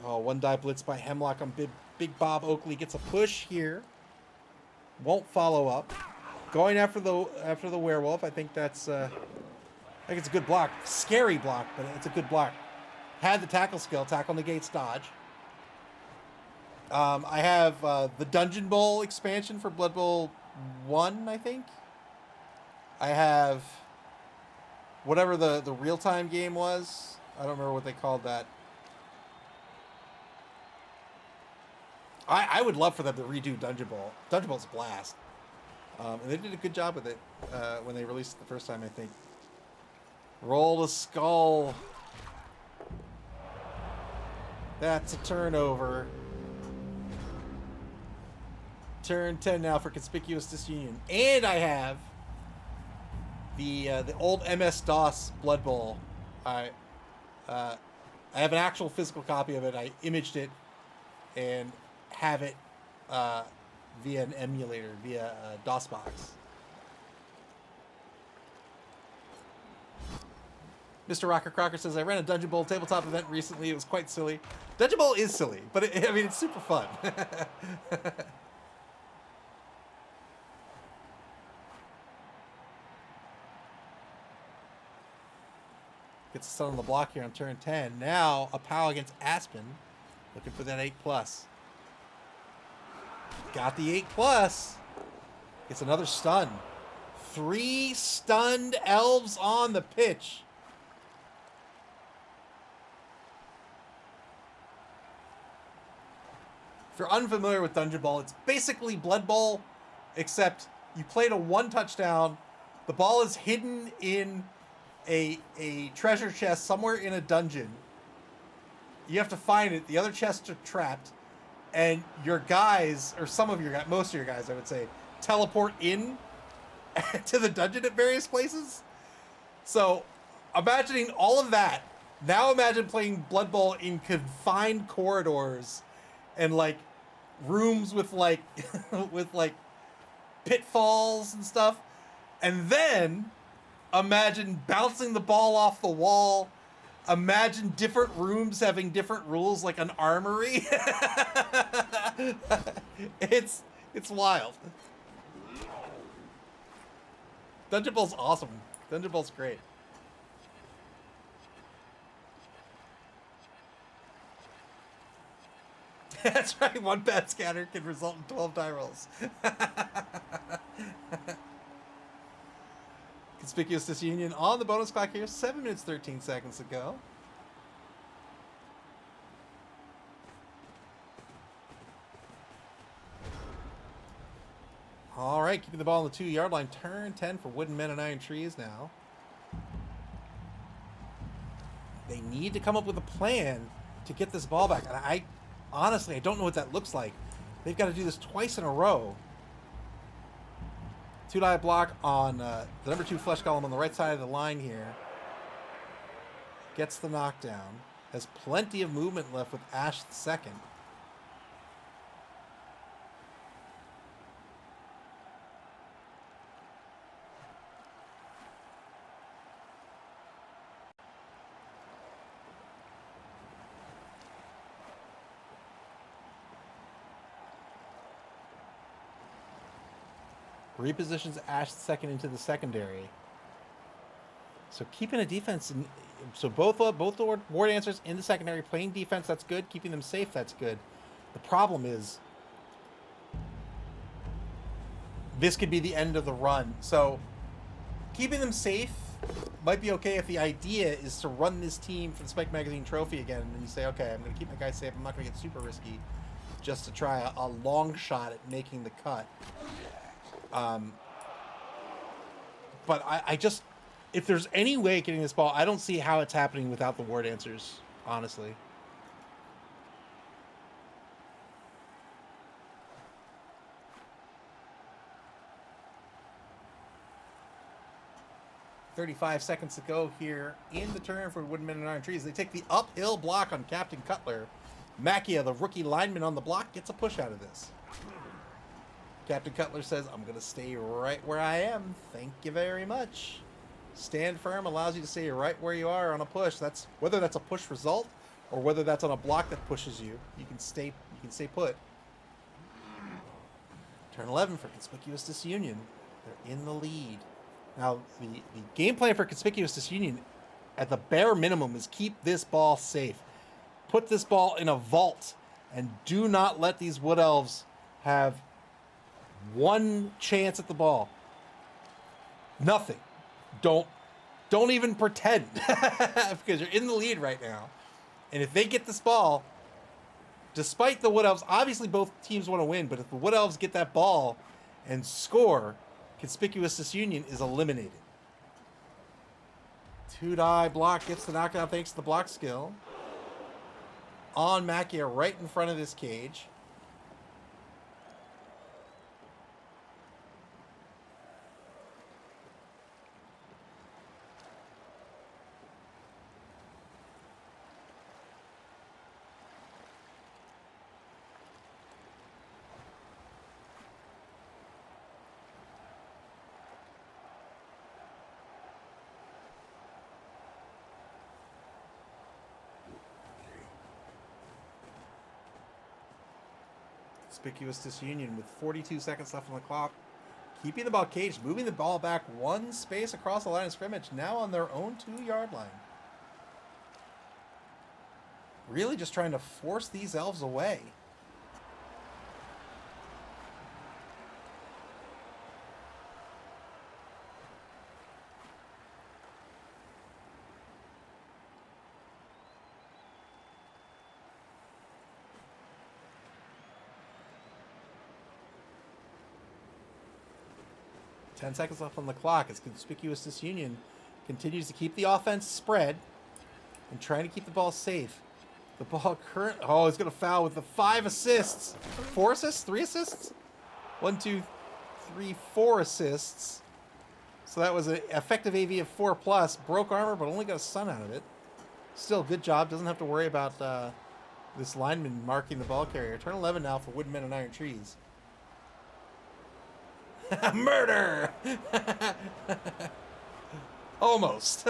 one die blitz by Hemlock on Big Bob Oakley. Gets a push here. Won't follow up. Going after the werewolf. I think it's a good block. Scary block, but it's a good block. Had the tackle skill. Tackle negates dodge. I have the Dungeon Bowl expansion for Blood Bowl 1, I think. I have whatever the real-time game was. I don't remember what they called that. I would love for them to redo Dungeon Bowl. Dungeon Bowl's a blast. And they did a good job with it when they released it the first time, I think. Roll the skull. That's a turnover. Turn 10 now for Conspicuous Disunion. And I have the old MS-DOS Blood Bowl. I have an actual physical copy of it. I imaged it and have it via an emulator, via a DOSBox. Mr. Rocker Crocker says, I ran a Dungeon Bowl tabletop event recently. It was quite silly. Dungeon Bowl is silly, but it's super fun. Gets a stun on the block here on turn 10. Now a POW against Aspen. Looking for that 8+. Got the 8+. Gets another stun. 3 stunned elves on the pitch. If you're unfamiliar with Dungeon Bowl, it's basically Blood Bowl, except you play to 1 touchdown. The ball is hidden in a treasure chest somewhere in a dungeon. You have to find it. The other chests are trapped. And your guys, or some of your guys, most of your guys, I would say, teleport in to the dungeon at various places. So, imagining all of that, now imagine playing Blood Bowl in confined corridors and, like, rooms with, like, pitfalls and stuff. And then imagine bouncing the ball off the wall. Imagine different rooms having different rules, like an armory. It's wild. Dungeon Bowl's awesome. Dungeon Bowl's great. That's right. 1 bad scatter can result in 12 die rolls. Conspicuous Disunion on the bonus clock here. 7 minutes, 13 seconds to go. All right, keeping the ball on the 2-yard line. Turn 10 for Wooden Men and Iron Trees now. They need to come up with a plan to get this ball back. And honestly, I don't know what that looks like. They've got to do this twice in a row. 2-die block on the number 2 flesh golem on the right side of the line here. Gets the knockdown. Has plenty of movement left with Ash the second. Repositions Ash second into the secondary. So keeping a defense in, so both the ward answers in the secondary playing defense, that's good. Keeping them safe, that's good. The problem is this could be the end of the run. So keeping them safe might be okay if the idea is to run this team for the Spike Magazine trophy again, and you say, okay, I'm going to keep my guys safe. I'm not going to get super risky just to try a long shot at making the cut. But I just, if there's any way of getting this ball, I don't see how it's happening without the ward answers, honestly. .35 seconds to go here in the turn for Woodmen and Iron Trees. They take the uphill block on Captain Cutler. Macchia, the rookie lineman on the block, gets a push out of this. Captain Cutler says, I'm going to stay right where I am. Thank you very much. Stand firm allows you to stay right where you are on a push. That's whether that's a push result or whether that's on a block that pushes you. You can stay put. Turn 11 for Conspicuous Disunion. They're in the lead. Now, the game plan for Conspicuous Disunion, at the bare minimum, is keep this ball safe. Put this ball in a vault, and do not let these Wood Elves have one chance at the ball. Nothing. Don't even pretend, because you're in the lead right now. And if they get this ball, despite the Wood Elves, obviously both teams want to win, but if the Wood Elves get that ball and score, Conspicuous Disunion is eliminated. 2-die block gets the knockdown thanks to the block skill. On Macchia right in front of this cage. Conspicuous Disunion with 42 seconds left on the clock. Keeping the ball caged, moving the ball back one space across the line of scrimmage, now on their own 2-yard line. Really just trying to force these elves away. Ten seconds left on the clock as Conspicuous Disunion continues to keep the offense spread and trying to keep the ball safe. The ball he's going to foul with the 5 assists. 4 assists? 3 assists? 1, 2, 3, 4 assists. So that was an effective AV of 4+. Broke armor, but only got a stun out of it. Still, good job. Doesn't have to worry about this lineman marking the ball carrier. Turn 11 now for Woodmen and Iron Trees. Murder! Almost.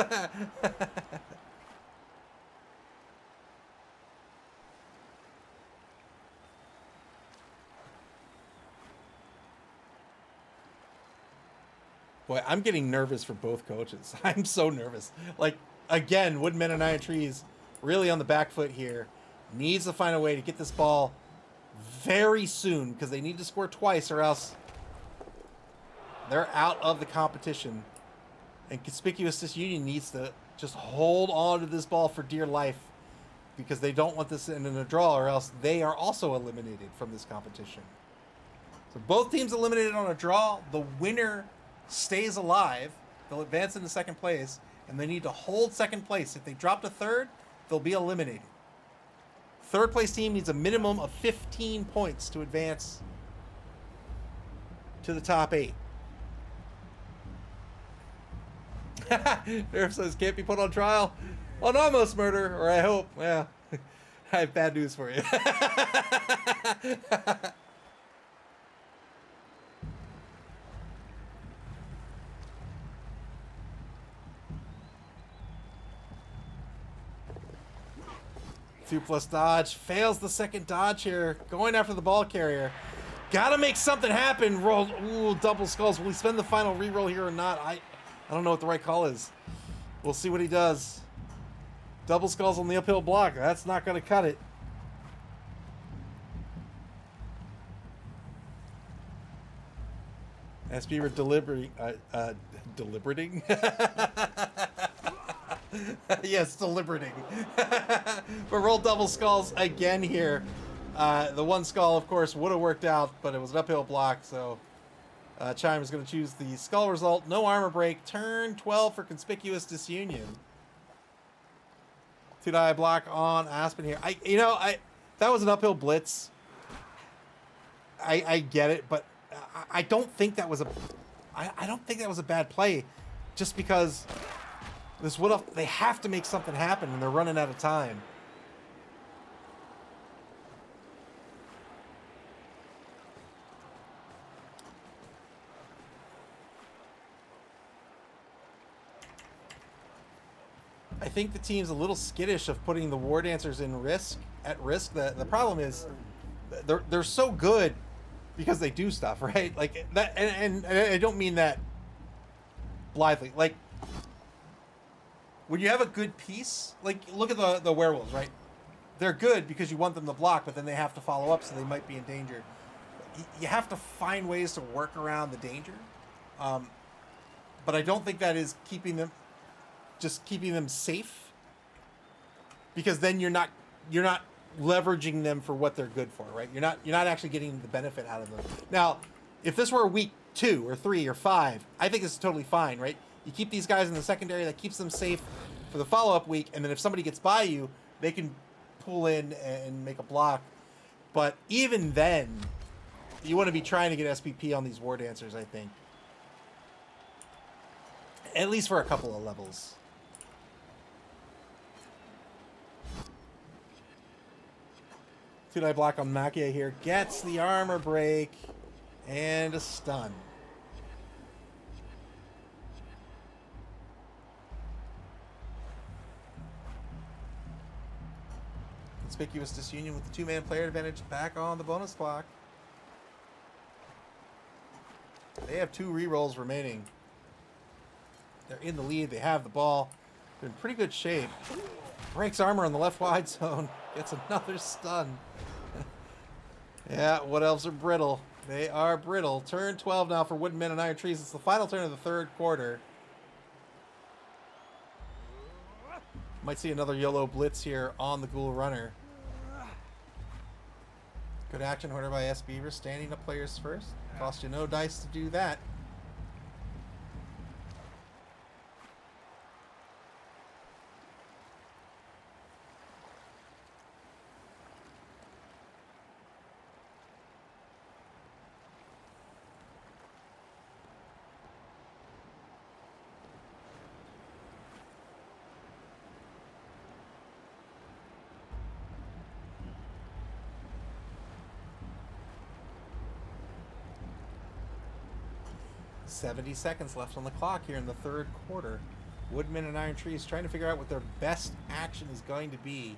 Boy, I'm getting nervous for both coaches. I'm so nervous. Like, again, Woodmen and Iron Trees really on the back foot here. Needs to find a way to get this ball very soon because they need to score twice or else they're out of the competition. And Conspicuous Disunion needs to just hold on to this ball for dear life because they don't want this in a draw or else they are also eliminated from this competition. So both teams eliminated on a draw. The winner stays alive. They'll advance into second place, and they need to hold second place. If they drop to third, they'll be eliminated. Third place team needs a minimum of 15 points to advance to the top 8. Nerf says can't be put on trial on almost murder, or I hope. Well, I have bad news for you. Two plus dodge. Fails the second dodge here. Going after the ball carrier. Gotta make something happen. Roll. Ooh, double skulls. Will he spend the final reroll here or not? I don't know what the right call is. We'll see what he does. Double skulls on the uphill block. That's not going to cut it. SB were deliberating? Yes, deliberating. But roll double skulls again here. The one skull, of course, would have worked out, but it was an uphill block, so Chime is going to choose the skull result. No armor break. Turn 12 for Conspicuous Disunion. 2-die block on Aspen here. That was an uphill blitz. I get it, but I don't think that was I don't think that was a bad play, just because they have to make something happen and they're running out of time. I think the team's a little skittish of putting the War Dancers at risk. The problem is they're so good because they do stuff, right? Like that, and I don't mean that blithely. Like when you have a good piece, like look at the werewolves, right? They're good because you want them to block, but then they have to follow up, so they might be in danger. You have to find ways to work around the danger, but I don't think that is keeping them safe, because then you're not leveraging them for what they're good for, right? You're not actually getting the benefit out of them. Now, if this were week 2 or 3 or 5, I think this is totally fine, right? You keep these guys in the secondary, that keeps them safe for the follow-up week, and then if somebody gets by you, they can pull in and make a block. But even then, you want to be trying to get SPP on these War Dancers, I think. At least for a couple of levels. Two-die block on Makia here. Gets the armor break. And a stun. Conspicuous Disunion with the 2-man player advantage back on the bonus clock. They have 2 rerolls remaining. They're in the lead. They have the ball. They're in pretty good shape. Breaks armor on the left wide zone. Gets another stun. Yeah, what elves are brittle? They are brittle. Turn 12 now for Woodmen and Iron Trees. It's the final turn of the third quarter. Might see another YOLO blitz here on the Ghoul Runner. Good action order by S. Beaver. Standing up players first. Cost you no dice to do that. .70 seconds left on the clock here in the third quarter. Woodmen and Iron Trees trying to figure out what their best action is going to be.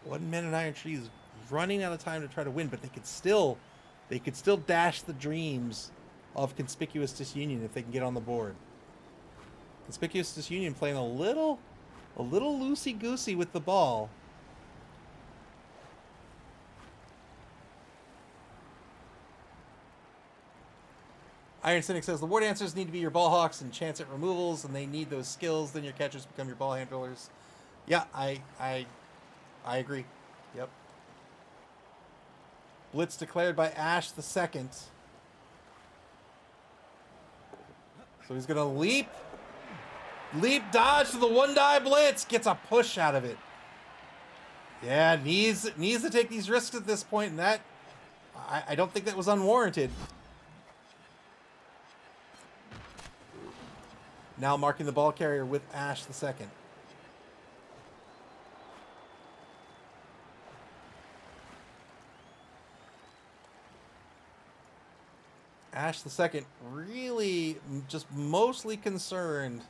Woodmen and Iron Trees running out of time to try to win, but they could still dash the dreams of Conspicuous Disunion if they can get on the board. Conspicuous Disunion playing a little loosey-goosey with the ball. Iron Cynic says the War Dancers need to be your ball hawks and chance at removals, and they need those skills. Then your catchers become your ball handlers. Yeah, I agree. Yep. Blitz declared by Ash the second. So he's gonna leap dodge to the 1-die blitz. Gets a push out of it. Yeah, needs to take these risks at this point, and that I don't think that was unwarranted. Now marking the ball carrier with Ash the second. Ash the second really just mostly concerned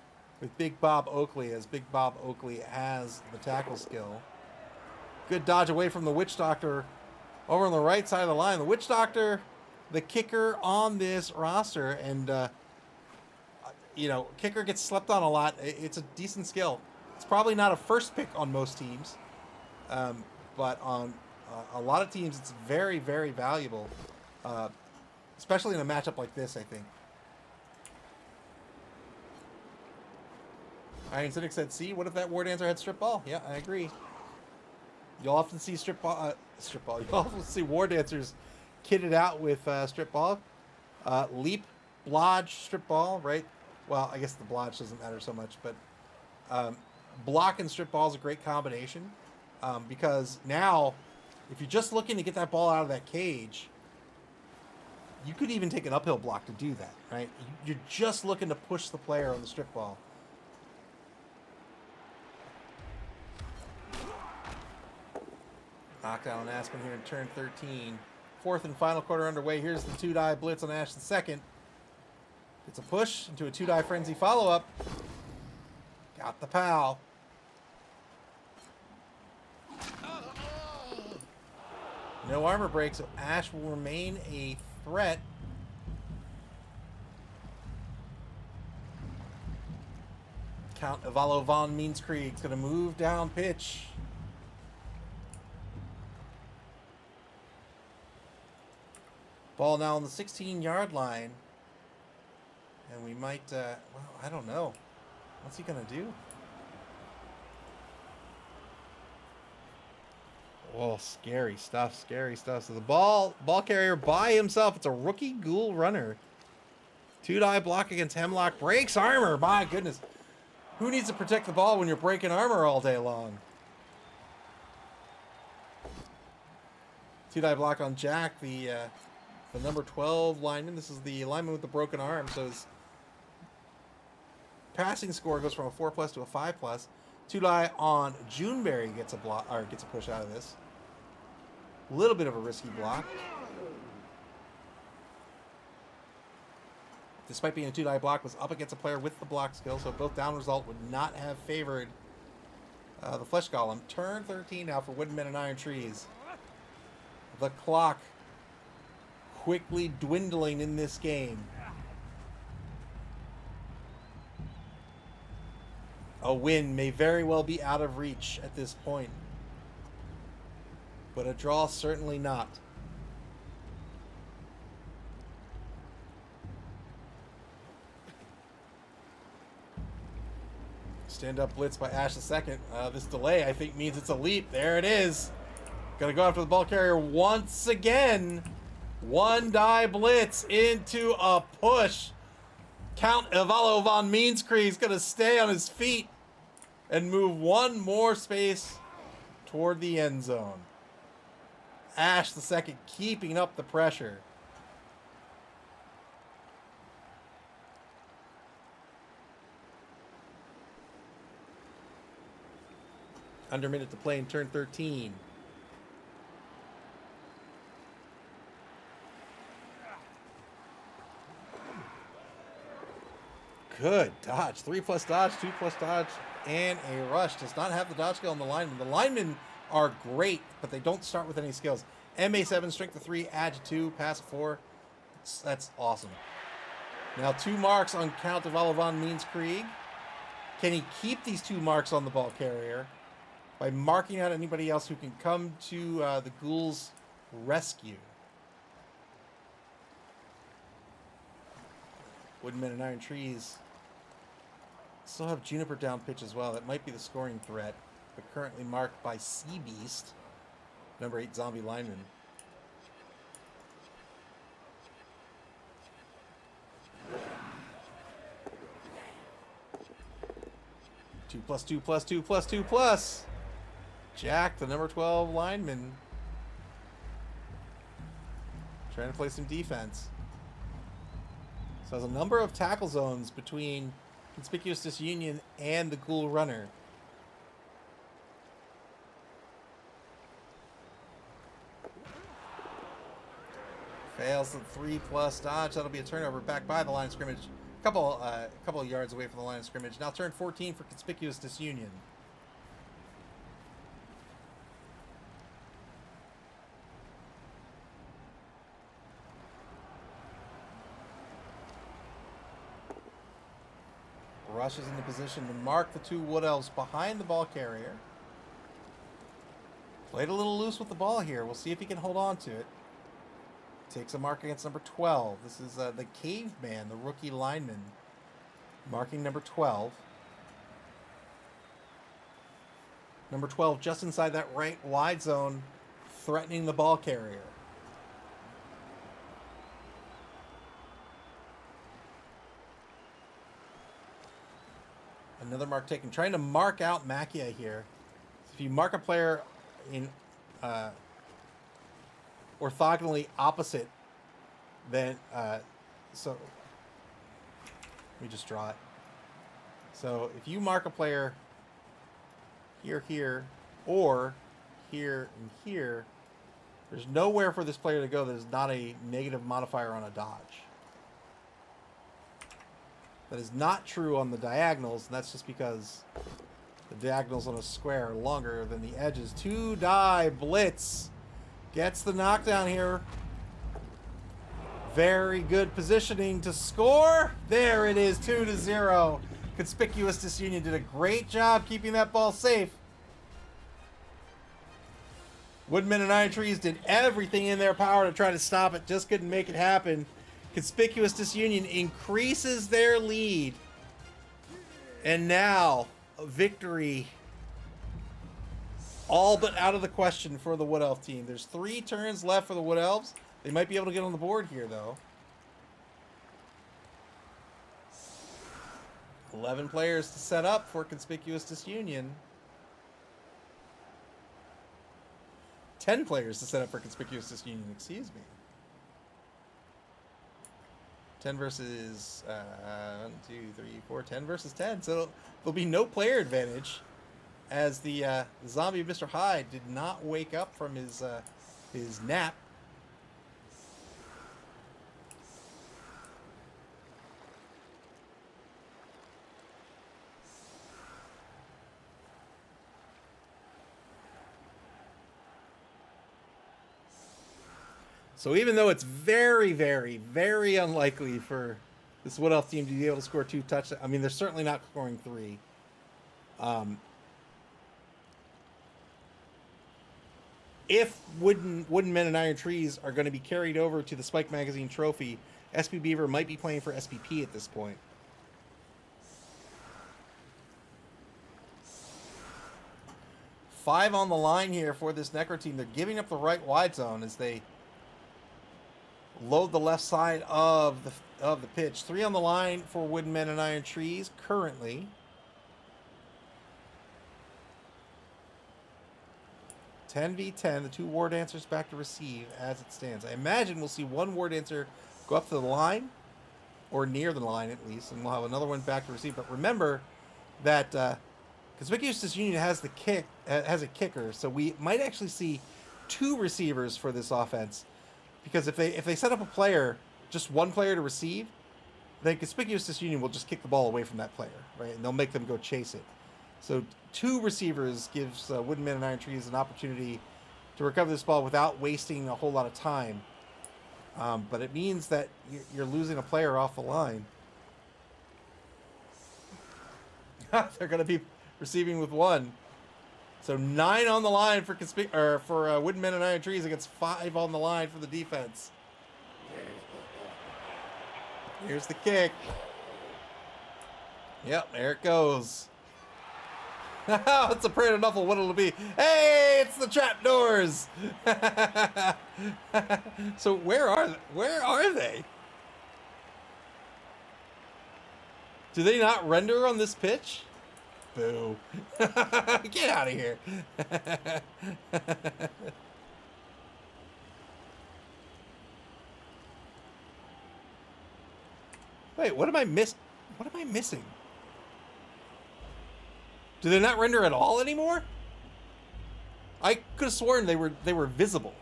with Big Bob Oakley, as Big Bob Oakley has the tackle skill. Good dodge away from the Witch Doctor over on the right side of the line. The Witch Doctor, the kicker on this roster, and kicker gets slept on a lot. It's a decent skill. It's probably not a first pick on most teams, but on a lot of teams, it's very, very valuable, especially in a matchup like this, I think. Iron Cynic said, see, what if that War Dancer had strip ball? Yeah, I agree. You'll often see strip ball. You'll often see War Dancers kitted out with strip ball. Leap, blodge, strip ball, right? Well, I guess the blodge doesn't matter so much, but block and strip ball is a great combination because now, if you're just looking to get that ball out of that cage, you could even take an uphill block to do that, right? You're just looking to push the player on the strip ball. Knockdown on Aspen here in turn 13. Fourth and final quarter underway. Here's the two-die blitz on Ash the second. It's a push into a two-die frenzy follow-up. Got the POW. No armor break, so Ash will remain a threat. Count Ivalo von Meanskrieg's going to move down pitch. Ball now on the 16-yard line. And we might, well, I don't know. What's he going to do? Oh, scary stuff, scary stuff. So the ball carrier by himself. It's a rookie ghoul runner. Two-die block against Hemlock. Breaks armor. My goodness. Who needs to protect the ball when you're breaking armor all day long? Two-die block on Jack, the number 12 lineman. This is the lineman with the broken arm. So his passing score goes from a 4+ to a 5+. Two-die on Juneberry gets a block or gets a push out of this. A little bit of a risky block. Despite being a two-die block, was up against a player with the block skill, so both down result would not have favored the Flesh Golem. Turn 13 now for Wooden Men and Iron Trees. The clock quickly dwindling in this game. A win may very well be out of reach at this point, but a draw certainly not. Stand up blitz by Ash the second. This delay, I think, means it's a leap. There it is. Gonna go after the ball carrier once again. One die blitz into a push. Count Ivalo von Meanskrieg's gonna stay on his feet and move one more space toward the end zone. Ash the second keeping up the pressure. Under a minute to play in turn 13. Good dodge. 3+ dodge, 2+ dodge, and a rush. Does not have the dodge skill on the linemen. The linemen are great, but they don't start with any skills. MA7, strength of 3, ag 2, pass 4. That's awesome. Now 2 marks on Count of Olavan Meanskrieg. Can he keep these 2 marks on the ball carrier by marking out anybody else who can come to the Ghoul's rescue? Wooden Men and Iron Trees still have Juniper down pitch as well. That might be the scoring threat, but currently marked by Sea Beast, number 8 zombie lineman. Two plus 2 plus 2 plus 2 plus. Jack, the number 12 lineman, trying to play some defense. So there's a number of tackle zones between Conspicuous Disunion and the Ghoul Runner. Fails the 3+ dodge. That'll be a turnover back by the line of scrimmage. couple of yards away from the line of scrimmage. Now turn 14 for Conspicuous Disunion. Rushes into position to mark the two Wood Elves behind the ball carrier. Played a little loose with the ball here. We'll see if he can hold on to it. Takes a mark against number 12. This is the Caveman, the rookie lineman, marking number 12. Number 12 just inside that right wide zone, threatening the ball carrier. Another mark taken. Trying to mark out Makia here. So if you mark a player in orthogonally opposite, then so let me just draw it. So if you mark a player here, here, or here and here, there's nowhere for this player to go that is not a negative modifier on a dodge. That is not true on the diagonals, and that's just because the diagonals on a square are longer than the edges. 2-die blitz gets the knockdown here. Very good positioning to score. There it is, 2-0. Conspicuous Disunion did a great job keeping that ball safe. Woodmen and Iron Trees did everything in their power to try to stop it, just couldn't make it happen. Conspicuous Disunion increases their lead. And now, a victory all but out of the question for the Wood Elf team. There's 3 turns left for the Wood Elves. They might be able to get on the board here, though. 11 players to set up for Conspicuous Disunion. 10 players to set up for Conspicuous Disunion, excuse me. 10 versus 1, 2, 3, 4, 10 versus 10. So there'll be no player advantage, as the zombie Mr. Hyde did not wake up from his nap. So even though it's very, very, very unlikely for this Wood Elf team to be able to score 2 touchdowns, I mean, they're certainly not scoring 3. If Wooden Men and Iron Trees are going to be carried over to the Spike Magazine Trophy, SP Beaver might be playing for SPP at this point. Five on the line here for this Necro team. They're giving up the right wide zone as they load the left side of the pitch. 3 on the line for Wooden Men and Iron Trees currently. Ten v 10. The 2 War Dancers back to receive as it stands. I imagine we'll see 1 War Dancer go up to the line, or near the line at least, and we'll have another one back to receive. But remember that Conspicuous Disunion has a kicker, so we might actually see 2 receivers for this offense. Because if they set up a player, just 1 player to receive, then Conspicuous Disunion will just kick the ball away from that player, right? And they'll make them go chase it. So 2 receivers gives Wooden Men and Iron Trees an opportunity to recover this ball without wasting a whole lot of time. But it means that you're losing a player off the line. They're going to be receiving with 1. So 9 on the line for Wooden Men and Iron Trees against 5 on the line for the defense. Here's the kick. Yep, there it goes. It's a prayer to Nuffle. What it'll be? Hey, it's the trapdoors. So where are they? Do they not render on this pitch? Boo. Get out of here. Wait, what am I missing? Do they not render at all anymore? I could have sworn they were visible.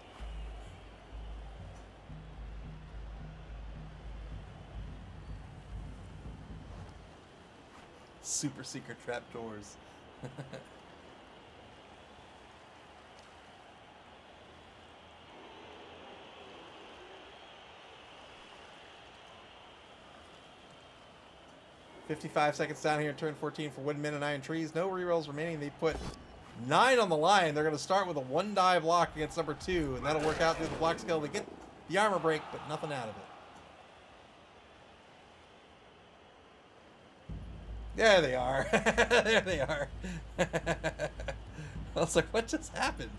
Super secret trapdoors. 55 seconds down here in turn 14 for Wooden Men and Iron Trees. No rerolls remaining. They put 9 on the line. They're going to start with a 1-die block against number 2, and that'll work out through the block skill to get the armor break, but nothing out of it. There they are. There they are. I was like, what just happened?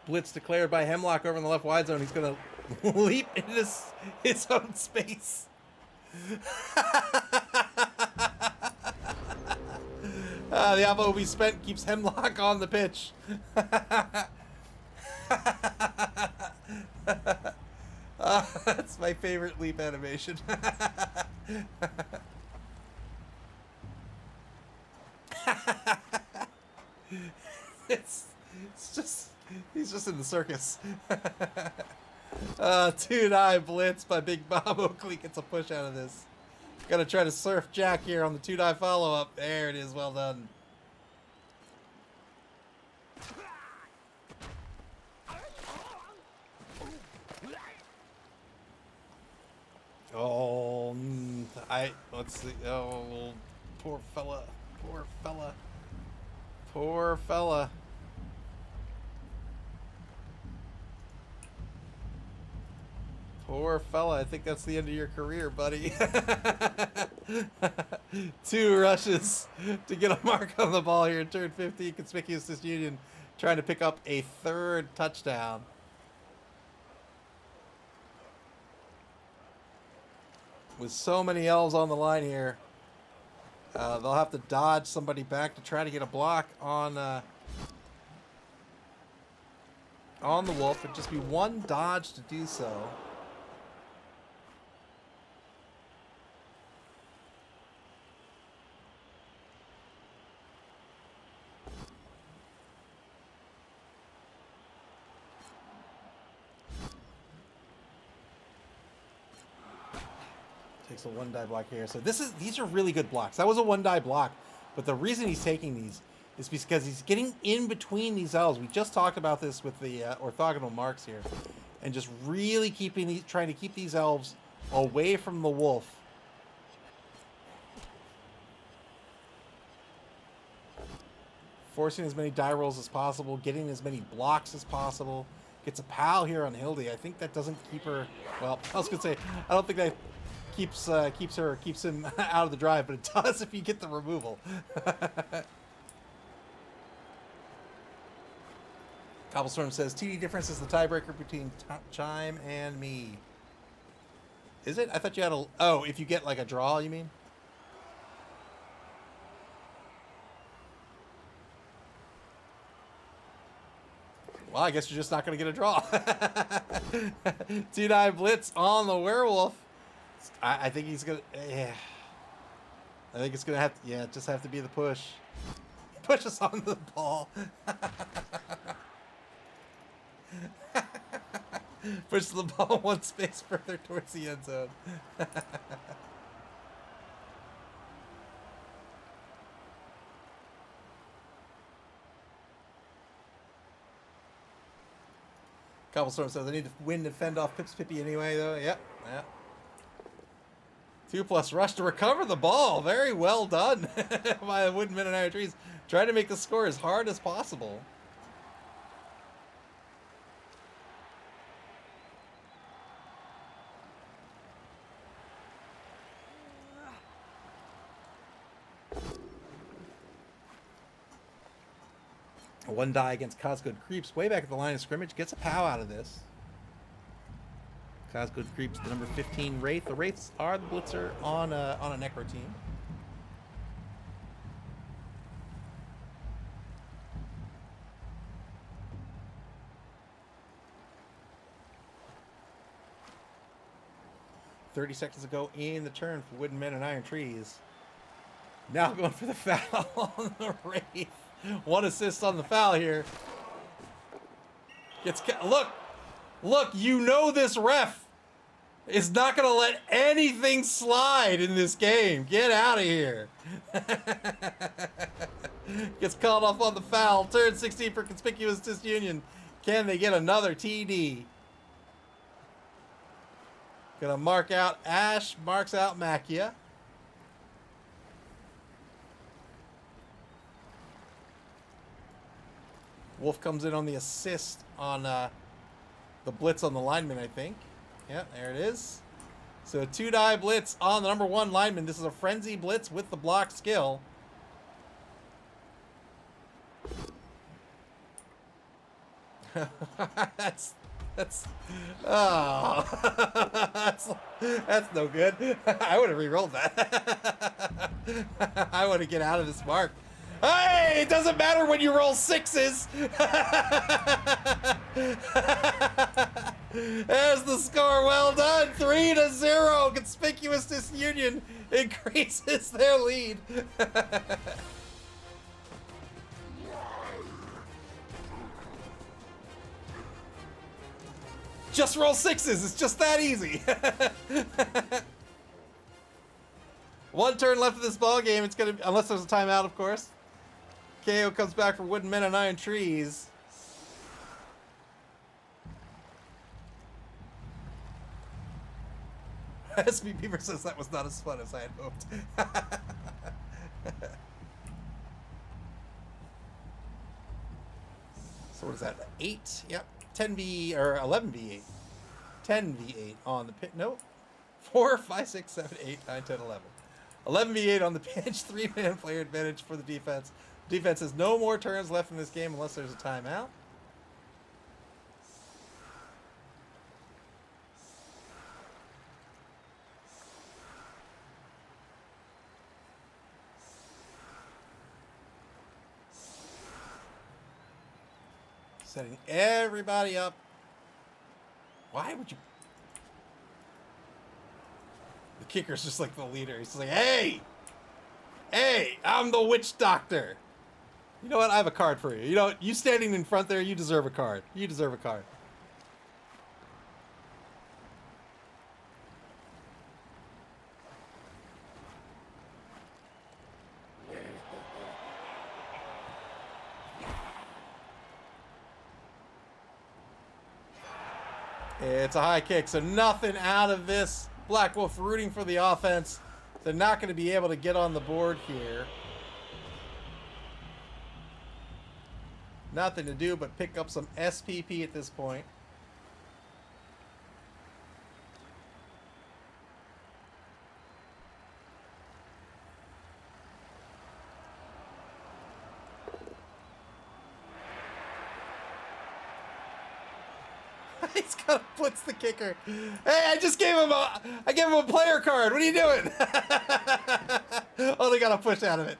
Blitz declared by Hemlock over in the left wide zone. He's going to leap into his own space. The alpha will be spent. Keeps Hemlock on the pitch. That's my favorite leap animation. It's just, he's just in the circus. 2-die blitz by Big Bob Oakley gets a push out of this. Gotta try to surf Jack here on the 2-die follow-up. There it is, well done. Oh, let's see. Oh, poor fella. Poor fella. Poor fella. Poor fella. I think that's the end of your career, buddy. 2 rushes to get a mark on the ball here in turn 15. Conspicuous Disunion trying to pick up a 3rd touchdown. With so many L's on the line here, they'll have to dodge somebody back to try to get a block on the Wolf. It'd just be 1 dodge to do so. Takes a 1-die block here. So these are really good blocks. That was a 1-die block, but the reason he's taking these is because he's getting in between these L's. We just talked about this with the orthogonal marks here, and just really trying to keep these elves away from the Wolf. Forcing as many die rolls as possible, getting as many blocks as possible. Gets a pal here on Hildy. I think that doesn't keep her. Well, I was gonna say I don't think that keeps him out of the drive, but it does if you get the removal. Cobblestorm says TD difference is the tiebreaker between Chime and me. Is it? I thought you had a. Oh, if you get like a draw, you mean? Well, I guess you're just not going to get a draw. 2-die blitz on the werewolf. I think he's going to... Yeah. I think it's going to have to... Yeah, just have to be the push. Push us on the ball. Push the ball 1 space further towards the end zone. Cobblestorm says, I need to win to fend off Pips Pippy anyway, though. Yep. 2+ rush to recover the ball. Very well done by the Wooden Men and Iron Trees. Trying to make the score as hard as possible. A 1-die against Cosgood Creeps way back at the line of scrimmage. Gets a POW out of this. Cosgood Creeps, the number 15 Wraith. The Wraiths are the blitzer on a Necro team. 30 seconds ago in the turn for Wooden Men and Iron Trees. Now going for the foul on the Wraith. 1 assist on the foul here. Look, you know this ref is not going to let anything slide in this game. Get out of here. Gets called off on the foul. Turn 16 for Conspicuous Disunion. Can they get another TD? Gonna mark out Ash, marks out Makia. Wolf comes in on the assist on the blitz on the lineman, I think. Yeah, there it is. So a 2-die blitz on the number 1 lineman. This is a frenzy blitz with the block skill. that's no good. I would have re-rolled that. I want to get out of this mark. Hey, it doesn't matter when you roll 6s. There's the score. Well done. 3-0. Conspicuous Disunion increases their lead. Just roll 6s. It's just that easy. 1 turn left of this ball game. It's gonna, unless there's a timeout, of course. KO comes back for Wooden Men and Iron Trees. SB Beaver says that was not as fun as I had hoped. So what is that? 8? Yep. 10v or 11v8. 10v8 on the pit. Nope. 4, 5, 6, 7, 8, 9, 10, 11. 11v8 on the pitch. 3-man player advantage for the defense. Defense has no more turns left in this game unless there's a timeout. Setting everybody up. Why would you? The kicker's just like the leader. He's like, hey, I'm the witch doctor. You know what? I have a card for you. You know, you standing in front there, you deserve a card. You deserve a card. It's a high kick, so nothing out of this. Black Wolf rooting for the offense. They're not going to be able to get on the board here. Nothing to do but pick up some SPP at this point. He's got to blitz the kicker. Hey, I just gave him a player card. What are you doing? Only got a push out of it.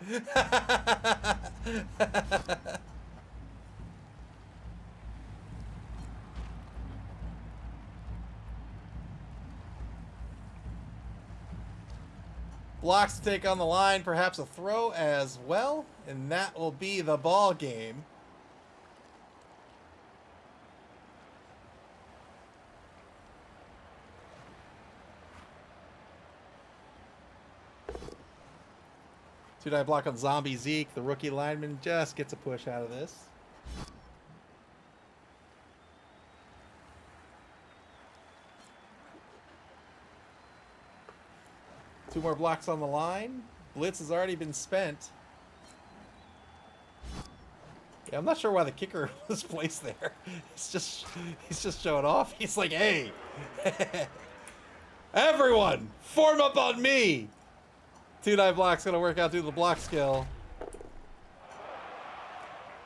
Blocks to take on the line, perhaps a throw as well, and that will be the ball game. Two-die block on Zombie Zeke. The rookie lineman just gets a push out of this. Two more blocks on the line. Blitz has already been spent. Yeah, I'm not sure why the kicker was placed there. He's just showing off. He's like, hey, everyone, form up on me. Two-die block's gonna work out through the block skill.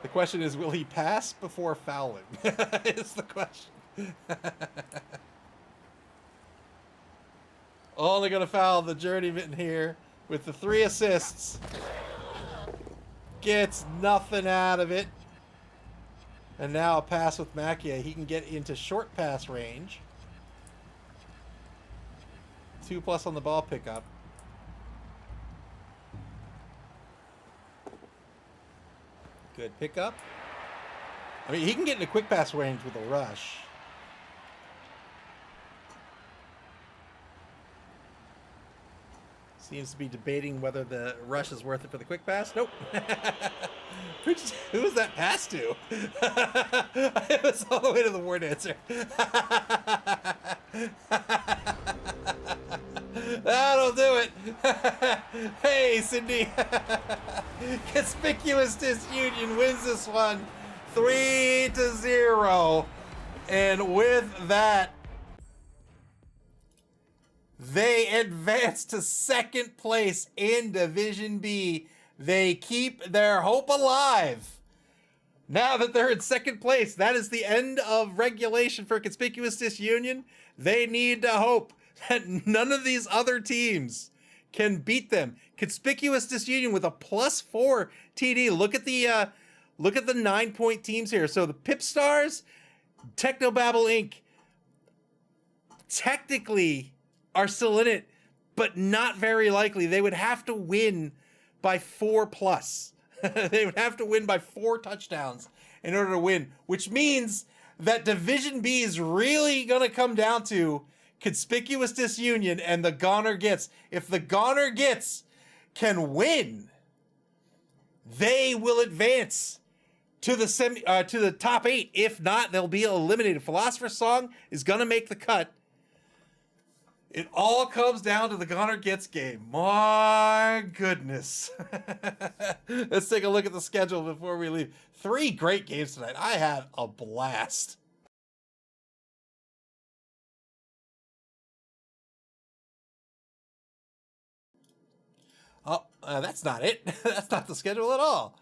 The question is, will he pass before fouling? Is the question. Only gonna foul the journeyman here with the 3 assists. Gets nothing out of it. And now a pass with Makia. He can get into short pass range. 2+ on the ball pickup. Good pickup. I mean, he can get into quick pass range with a rush. Seems to be debating whether the rush is worth it for the quick pass. Nope. Who was that pass to? It was all the way to the war dancer. That'll do it. Hey, Cindy. Conspicuous Disunion wins this one 3-0. And with that, they advance to second place in Division B. They keep their hope alive. Now that they're in second place, that is the end of regulation for Conspicuous Disunion. They need to hope that none of these other teams can beat them. Conspicuous Disunion with a +4 TD. Look at the 9-point teams here. So the Pip Stars, Technobabble Inc. technically are still in it, but not very likely. They would have to win by 4+. They would have to win by 4 touchdowns in order to win, which means that Division B is really going to come down to Conspicuous Disunion and the Goner Gets. If the Goner Gets can win, they will advance to the top 8. If not, they'll be eliminated. Philosopher's Song is going to make the cut. It all comes down to the Goner Gets game. My goodness. Let's take a look at the schedule before we leave. 3 great games tonight. I had a blast. Oh, that's not it. That's not the schedule at all.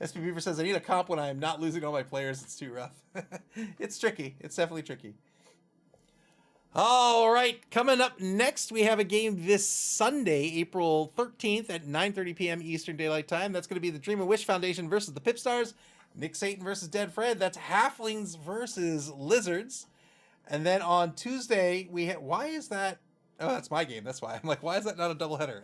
SP Beaver says, I need a comp when I am not losing all my players. It's too rough. It's tricky. It's definitely tricky. All right. Coming up next, we have a game this Sunday, April 13th at 9:30 p.m. Eastern Daylight Time. That's going to be the Dream and Wish Foundation versus the Pip Stars. Nick Satan versus Dead Fred. That's Halflings versus Lizards. And then on Tuesday, we have... Why is that... Oh, that's my game. That's why. I'm like, why is that not a doubleheader?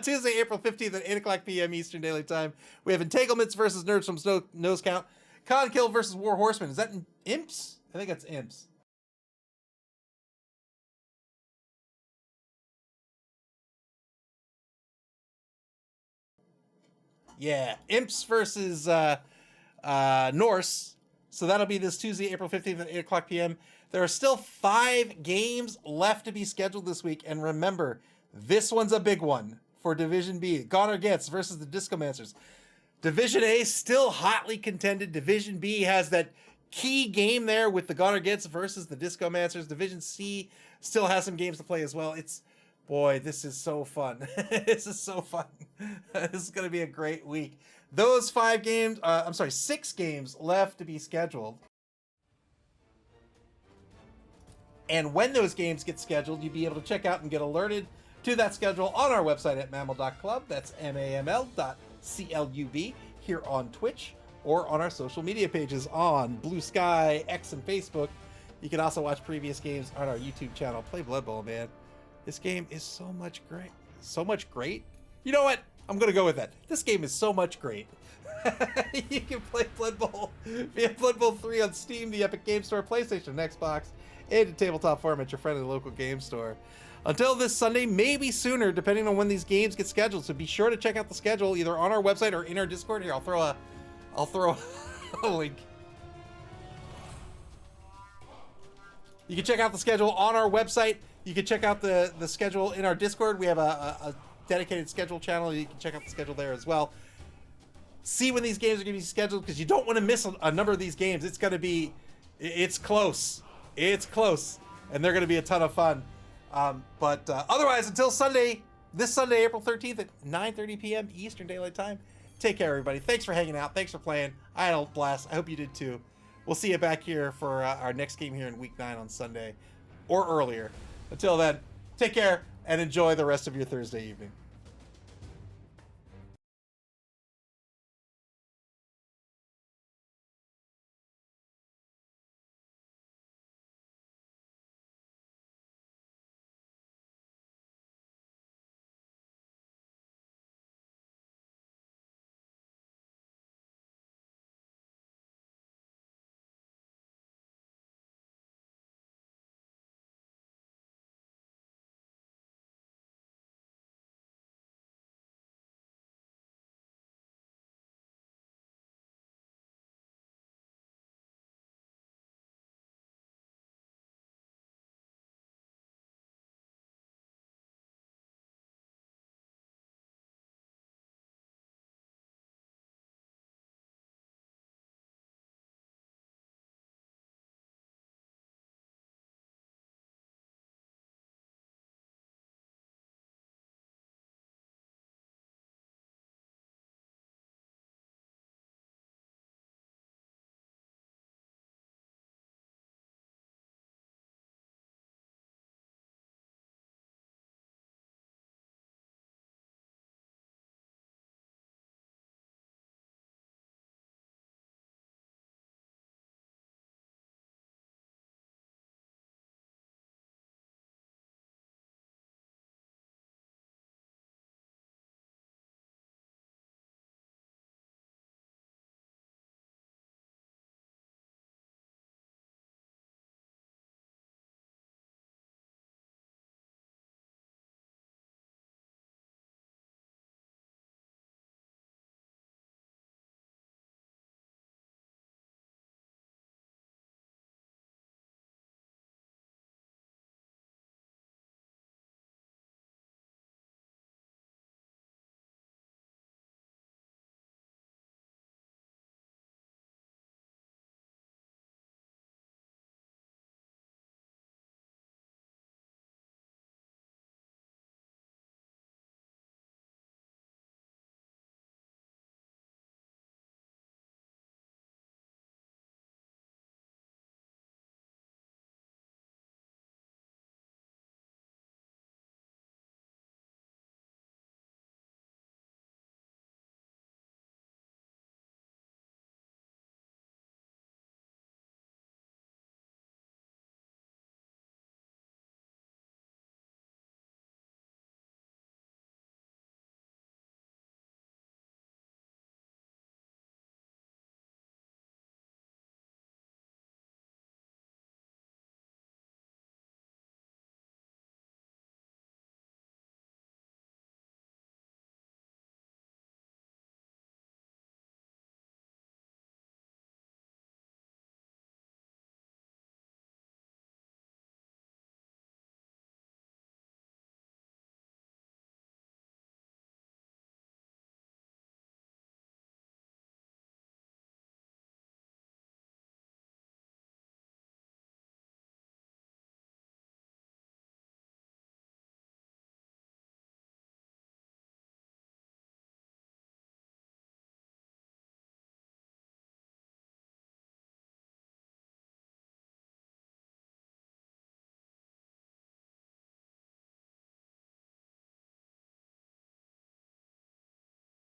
Tuesday, April 15th at 8:00 p.m. Eastern Daylight Time. We have Entanglements versus Nerds from Nose Count. Conkill versus War Horseman. Is that Imps? I think that's Imps. Yeah, Imps versus Norse. So that'll be this Tuesday, April 15th at 8:00 p.m. There are still 5 games left to be scheduled this week. And remember, this one's a big one for Division B. Goner Gets versus the Discomancers. Division A still hotly contended. Division B has that key game there with the Goner Gets versus the Discomancers. Division C still has some games to play as well. Boy, this is so fun. This is so fun. This is going to be a great week. Those 6 games left to be scheduled. And when those games get scheduled, you'll be able to check out and get alerted to that schedule on our website at maml.club. That's maml.club here on Twitch or on our social media pages on Blue Sky, X, and Facebook. You can also watch previous games on our YouTube channel. Play Blood Bowl, man. This game is so much great. So much great? You know what? I'm going to go with that. This game is so much great. You can play Blood Bowl via Blood Bowl 3 on Steam, the Epic Game Store, PlayStation, and Xbox, and in tabletop form at your friendly local game store. Until this Sunday, maybe sooner, depending on when these games get scheduled. So be sure to check out the schedule either on our website or in our Discord. Here, I'll throw a link. You can check out the schedule on our website. You can check out the schedule in our Discord. We have a dedicated schedule channel. You can check out the schedule there as well. See when these games are going to be scheduled, because you don't want to miss a number of these games. It's close. It's close. And they're going to be a ton of fun. But otherwise, until Sunday, this Sunday, April 13th at 9:30 p.m. Eastern Daylight Time, take care, everybody. Thanks for hanging out. Thanks for playing. I had a blast. I hope you did too. We'll see you back here for our next game here in Week 9 on Sunday or earlier. Until then, take care and enjoy the rest of your Thursday evening.